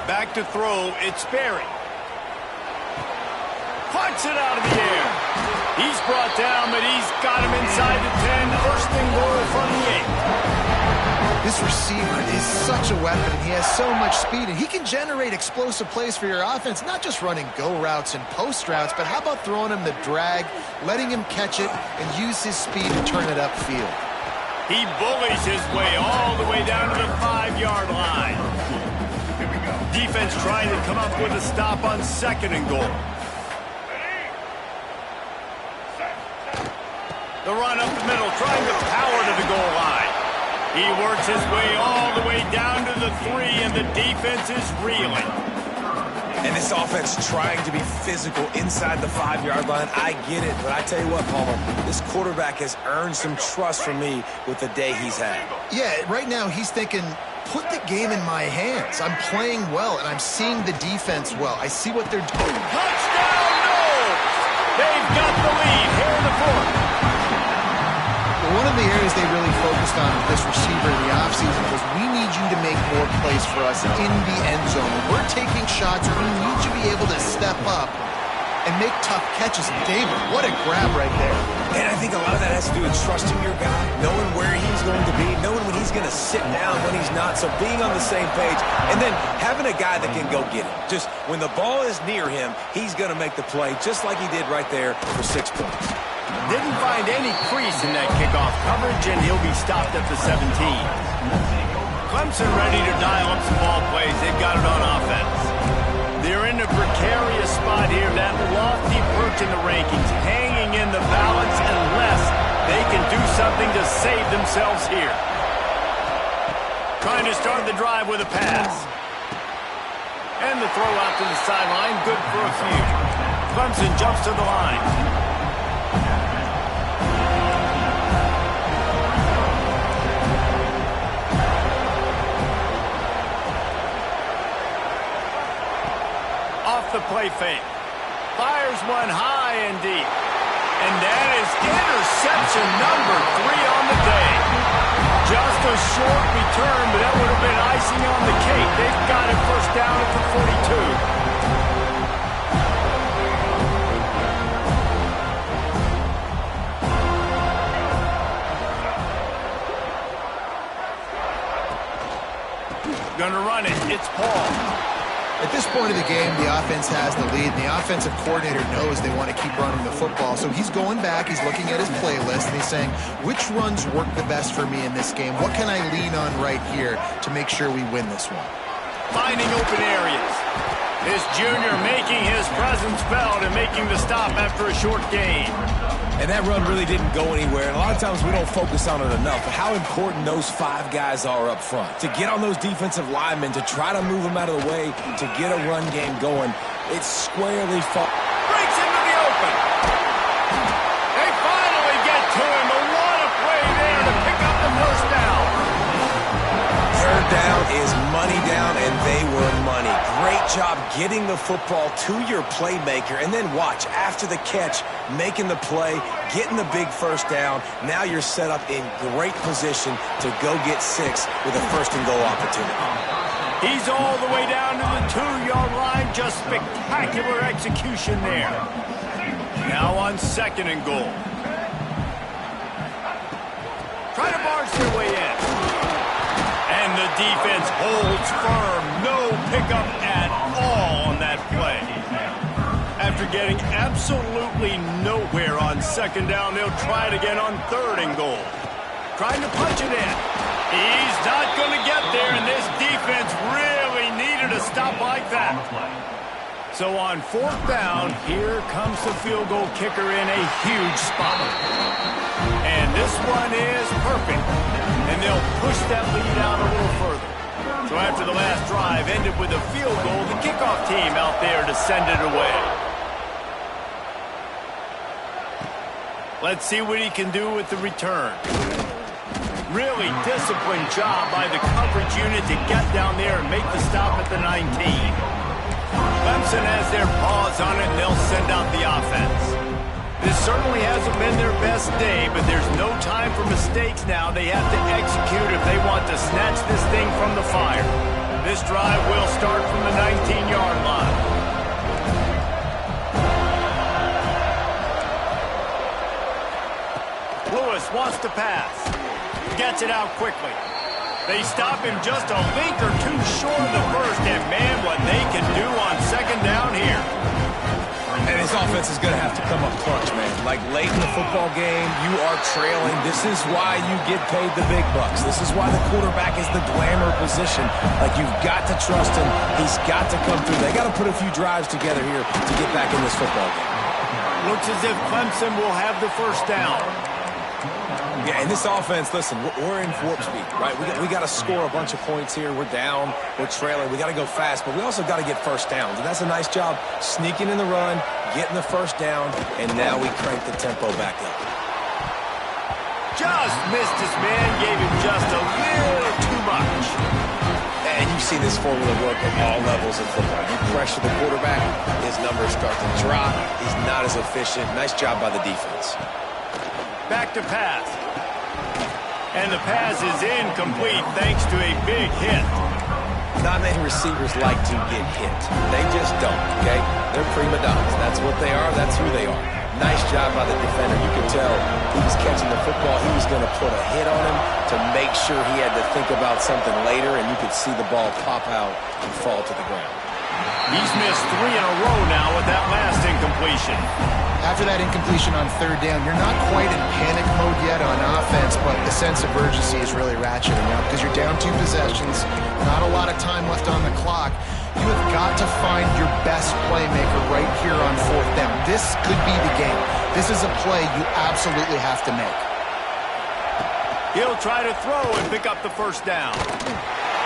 Back to throw. It's Sperry. Punts it out of the air. He's brought down, but he's got him inside the 10. First and goal from the 8. This receiver is such a weapon, and he has so much speed, and he can generate explosive plays for your offense, not just running go routes and post routes, but how about throwing him the drag, letting him catch it, and use his speed to turn it upfield. He bullies his way all the way down to the 5-yard line. Defense trying to come up with a stop on 2nd and goal. The run up the middle, trying to power to the goal line. He works his way all the way down to the 3, and the defense is reeling. And this offense trying to be physical inside the 5-yard line. I get it, but I tell you what, Palmer, this quarterback has earned some trust from me with the day he's had. Yeah, right now he's thinking, put the game in my hands. I'm playing well, and I'm seeing the defense well. I see what they're doing. Touchdown, Noles! They've got the lead here in the 4th. One of the areas they really focused on with this receiver in the offseason was we need you to make more plays for us in the end zone. We're taking shots. We need you to be be able to step up and make tough catches. David, what a grab right there. And I think a lot of that has to do with trusting your guy, knowing where he's going to be, knowing when he's going to sit down, when he's not, so being on the same page, and then having a guy that can go get it. Just when the ball is near him, he's going to make the play, just like he did right there for 6 points. Didn't find any crease in that kickoff coverage, and he'll be stopped at the 17. Clemson ready to dial up some ball plays. They've got it on offense. They're in a precarious spot here, that lofty perch in the rankings, hanging in the balance unless they can do something to save themselves here. Trying to start the drive with a pass. And the throw out to the sideline, good for a few. Clemson jumps to the line. The play fake. Fires one high and deep. And that is interception number 3 on the day. Just a short return, but that would have been icing on the cake. They've got it first down at the 42. Gonna run it. It's Paul. At this point of the game, the offense has the lead, and the offensive coordinator knows they want to keep running the football. So he's going back, he's looking at his playlist, and he's saying, which runs work the best for me in this game? What can I lean on right here to make sure we win this one? Finding open areas. This junior making his presence felt and making the stop after a short gain. And that run really didn't go anywhere. And a lot of times we don't focus on it enough. How important those 5 guys are up front. To get on those defensive linemen, to try to move them out of the way, to get a run game going. It's squarely breaks into the open. They finally get to him. But what a play there to pick up the first down. Third down is money down, and they were money. Great job getting the football to your playmaker, and then watch, after the catch, making the play, getting the big first down. Now you're set up in great position to go get 6 with a first-and-goal opportunity. He's all the way down to the 2-yard line. Just spectacular execution there. Now on 2nd and goal. Try to barge their way in. And the defense holds firm. No pickup at all on that play. After getting absolutely nowhere on 2nd down, they'll try it again on 3rd and goal. Trying to punch it in. He's not going to get there, and this defense really needed a stop like that. So on 4th down, here comes the field goal kicker in a huge spot. And this one is perfect. And they'll push that lead out a little further. So after the last drive ended with a field goal, the kickoff team out there to send it away. Let's see what he can do with the return. Really disciplined job by the coverage unit to get down there and make the stop at the 19. Clemson has their paws on it, and they'll send out the offense. This certainly hasn't been their best day, but there's no time for mistakes now. They have to execute if they want to snatch this thing from the fire. This drive will start from the 19-yard line. Lewis wants to pass. Gets it out quickly. They stop him just a link or two short of the first, and man, what they can do on 2nd down here. And his offense is going to have to come up clutch, man. Like late in the football game, you are trailing. This is why you get paid the big bucks. This is why the quarterback is the glamour position. Like, you've got to trust him. He's got to come through. They got to put a few drives together here to get back in this football game. Looks as if Clemson will have the first down. Yeah, and this offense, listen, we're in warp speed, right? We got to score a bunch of points here. We're down. We're trailing. We got to go fast, but we also got to get first downs. And that's a nice job sneaking in the run, getting the first down, and now we crank the tempo back up. Just missed his man, gave him just a little too much. And you've seen this formula work at all levels of football. You pressure the quarterback, his numbers start to drop. He's not as efficient. Nice job by the defense. Back to pass. And the pass is incomplete thanks to a big hit. Not many receivers like to get hit. They just don't, okay? They're prima donnas. That's what they are. That's who they are. Nice job by the defender. You could tell he was catching the football. He was going to put a hit on him to make sure he had to think about something later, and you could see the ball pop out and fall to the ground. He's missed 3 in a row now with that last incompletion. After that incompletion on third down, you're not quite in panic mode yet on offense, but the sense of urgency is really ratcheting up because you're down 2 possessions, not a lot of time left on the clock. You have got to find your best playmaker right here on fourth down. This could be the game. This is a play you absolutely have to make. He'll try to throw and pick up the first down.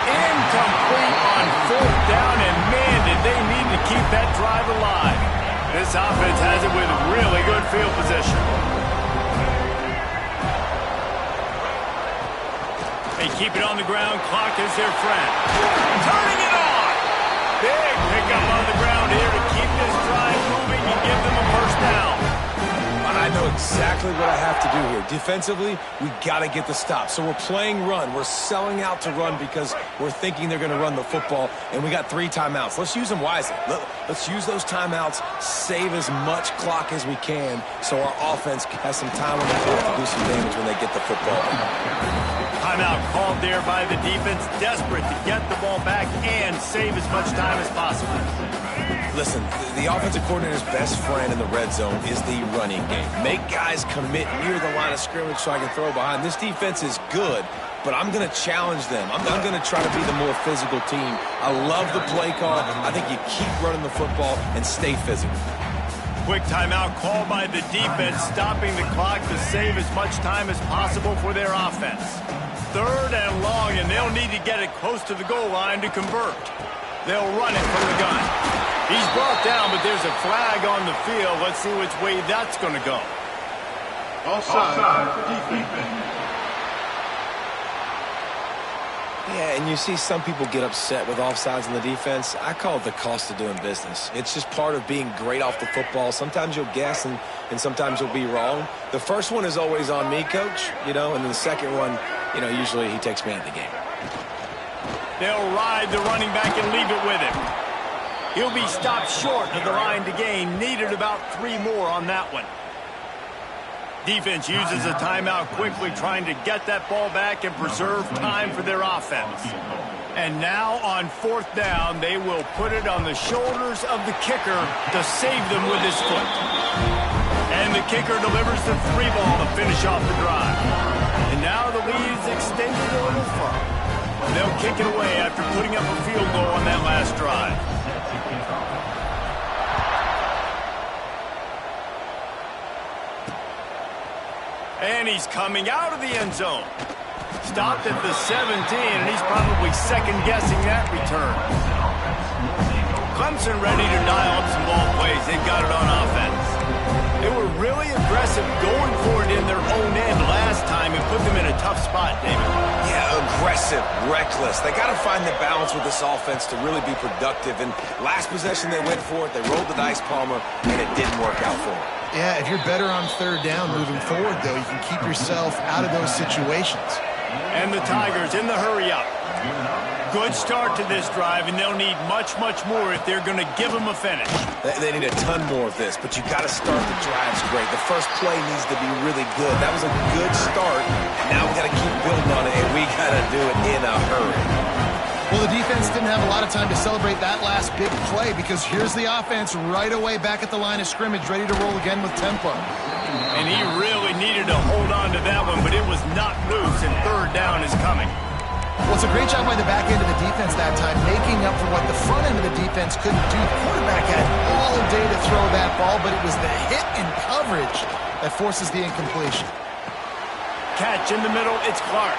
Incomplete on fourth down, and man, did they need to keep that drive alive. This offense has it with really good field position. They keep it on the ground. Clock is their friend. Turning it on. Big pickup on the ground here to keep this drive moving and give them a first down. I know exactly what I have to do here. Defensively, we got to get the stop. So we're playing run. We're selling out to run because we're thinking they're going to run the football, and we got 3 timeouts. Let's use them wisely. Let's use those timeouts, save as much clock as we can so our offense has some time on the field to do some damage when they get the football. Timeout called there by the defense, desperate to get the ball back and save as much time as possible. Listen, the offensive coordinator's best friend in the red zone is the running game. Make guys commit near the line of scrimmage so I can throw behind. This defense is good, but I'm going to challenge them. I'm going to try to be the more physical team. I love the play call. I think you keep running the football and stay physical. Quick timeout called by the defense, stopping the clock to save as much time as possible for their offense. 3rd and long, and they'll need to get it close to the goal line to convert. They'll run it from the gun. He's brought down, but there's a flag on the field. Let's see which way that's going to go. Offside, defense. Yeah, and you see some people get upset with offsides in the defense. I call it the cost of doing business. It's just part of being great off the football. Sometimes you'll guess and sometimes you'll be wrong. The first one is always on me, Coach, and then the second one, usually he takes me out of the game. They'll ride the running back and leave it with him. He'll be stopped short of the line to gain. Needed about 3 more on that one. Defense uses a timeout quickly, trying to get that ball back and preserve time for their offense. And now on 4th down, they will put it on the shoulders of the kicker to save them with his foot. And the kicker delivers the 3 ball to finish off the drive. And now the lead is extended a little further. They'll kick it away after putting up a field goal on that last drive. And he's coming out of the end zone. Stopped at the 17, and he's probably second-guessing that return. Clemson ready to dial up some ball plays. They've got it on offense. They were really aggressive going for it in their own end last time and put them in a tough spot, David. Yeah, aggressive, reckless. They got to find the balance with this offense to really be productive. And last possession they went for it. They rolled the dice, Palmer, and it didn't work out for them. Yeah, if you're better on 3rd down moving forward, though, you can keep yourself out of those situations. And the Tigers in the hurry-up. Good start to this drive, and they'll need much, much more if they're going to give them a finish. They need a ton more of this, but you got to start the drives great. The first play needs to be really good. That was a good start, and now we got to keep building on it, and we got to do it in a hurry. Well, the defense didn't have a lot of time to celebrate that last big play because here's the offense right away back at the line of scrimmage, ready to roll again with tempo. And he really needed to hold on to that one, but it was not loose, and 3rd down is coming. Well, it's a great job by the back end of the defense that time, making up for what the front end of the defense couldn't do. The quarterback had all day to throw that ball, but it was the hit and coverage that forces the incompletion. Catch in the middle, it's Clark.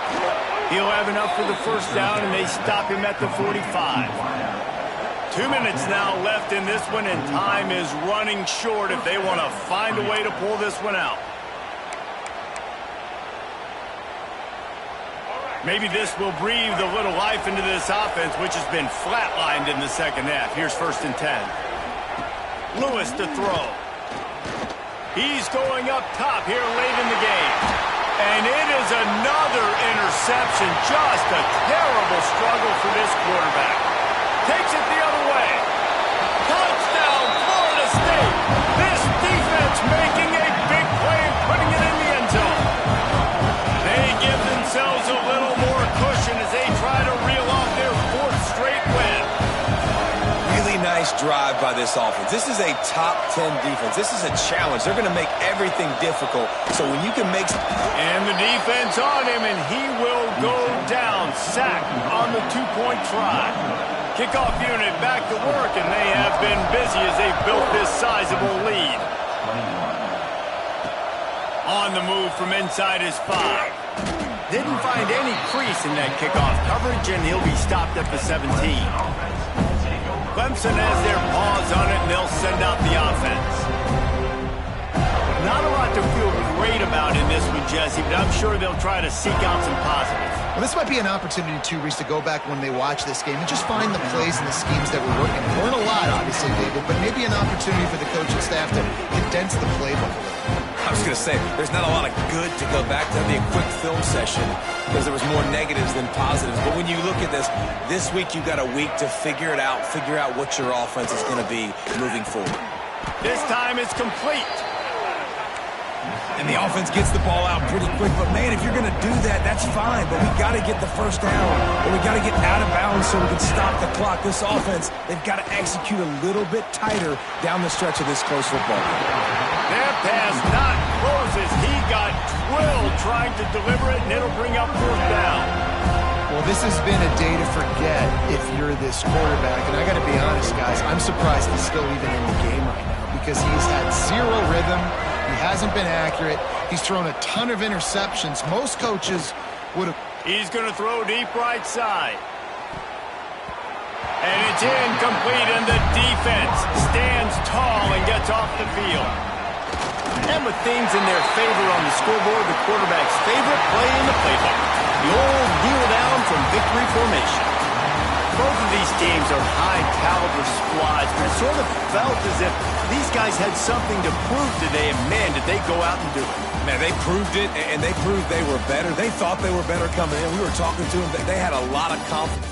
He'll have enough for the first down, and they stop him at the 45. 2 minutes now left in this one, and time is running short if they want to find a way to pull this one out. Maybe this will breathe a little life into this offense, which has been flatlined in the second half. Here's 1st and 10. Lewis to throw. He's going up top here late in the game. And it is another interception. Just a terrible struggle for this quarterback. Takes it the other way. Caught by this offense. This is a top 10 defense. This is a challenge. They're going to make everything difficult. So when you can make... And the defense on him, and he will go down. Sack on the two-point try. Kickoff unit back to work, and they have been busy as they've built this sizable lead. On the move from inside his 5. Didn't find any crease in that kickoff coverage, and he'll be stopped at the 17. Clemson has their paws on it, and they'll send out the offense. Not a lot to feel great about in this one, Jesse, but I'm sure they'll try to seek out some positives. Well, this might be an opportunity, too, Reese, to go back when they watch this game and just find the plays and the schemes that were working. Learn a lot, obviously, David, but maybe an opportunity for the coaching staff to condense the playbook a little. I was going to say, there's not a lot of good to go back to. That'd be a quick film session because there was more negatives than positives. But when you look at this week you've got a week to figure it out, figure out what your offense is going to be moving forward. This time it's complete. And the offense gets the ball out pretty quick. But, man, if you're going to do that, that's fine. But we got to get the first down, or we got to get out of bounds so we can stop the clock. This offense, they've got to execute a little bit tighter down the stretch of this close football game. That pass not close as he got drilled trying to deliver it, and it'll bring up fourth down. Well, this has been a day to forget if you're this quarterback. And I got to be honest, guys, I'm surprised he's still even in the game right now because he's had zero rhythm. He hasn't been accurate. He's thrown a ton of interceptions. Most coaches would have... He's going to throw deep right side. And it's incomplete, and the defense stands tall and gets off the field. And with things in their favor on the scoreboard, the quarterback's favorite play in the playbook. The old kneel down from victory formation. Both of these teams are high-caliber squads, but it sort of felt as if these guys had something to prove today, and man, did they go out and do it. Man, they proved it, and they proved they were better. They thought they were better coming in. We were talking to them. They had a lot of confidence.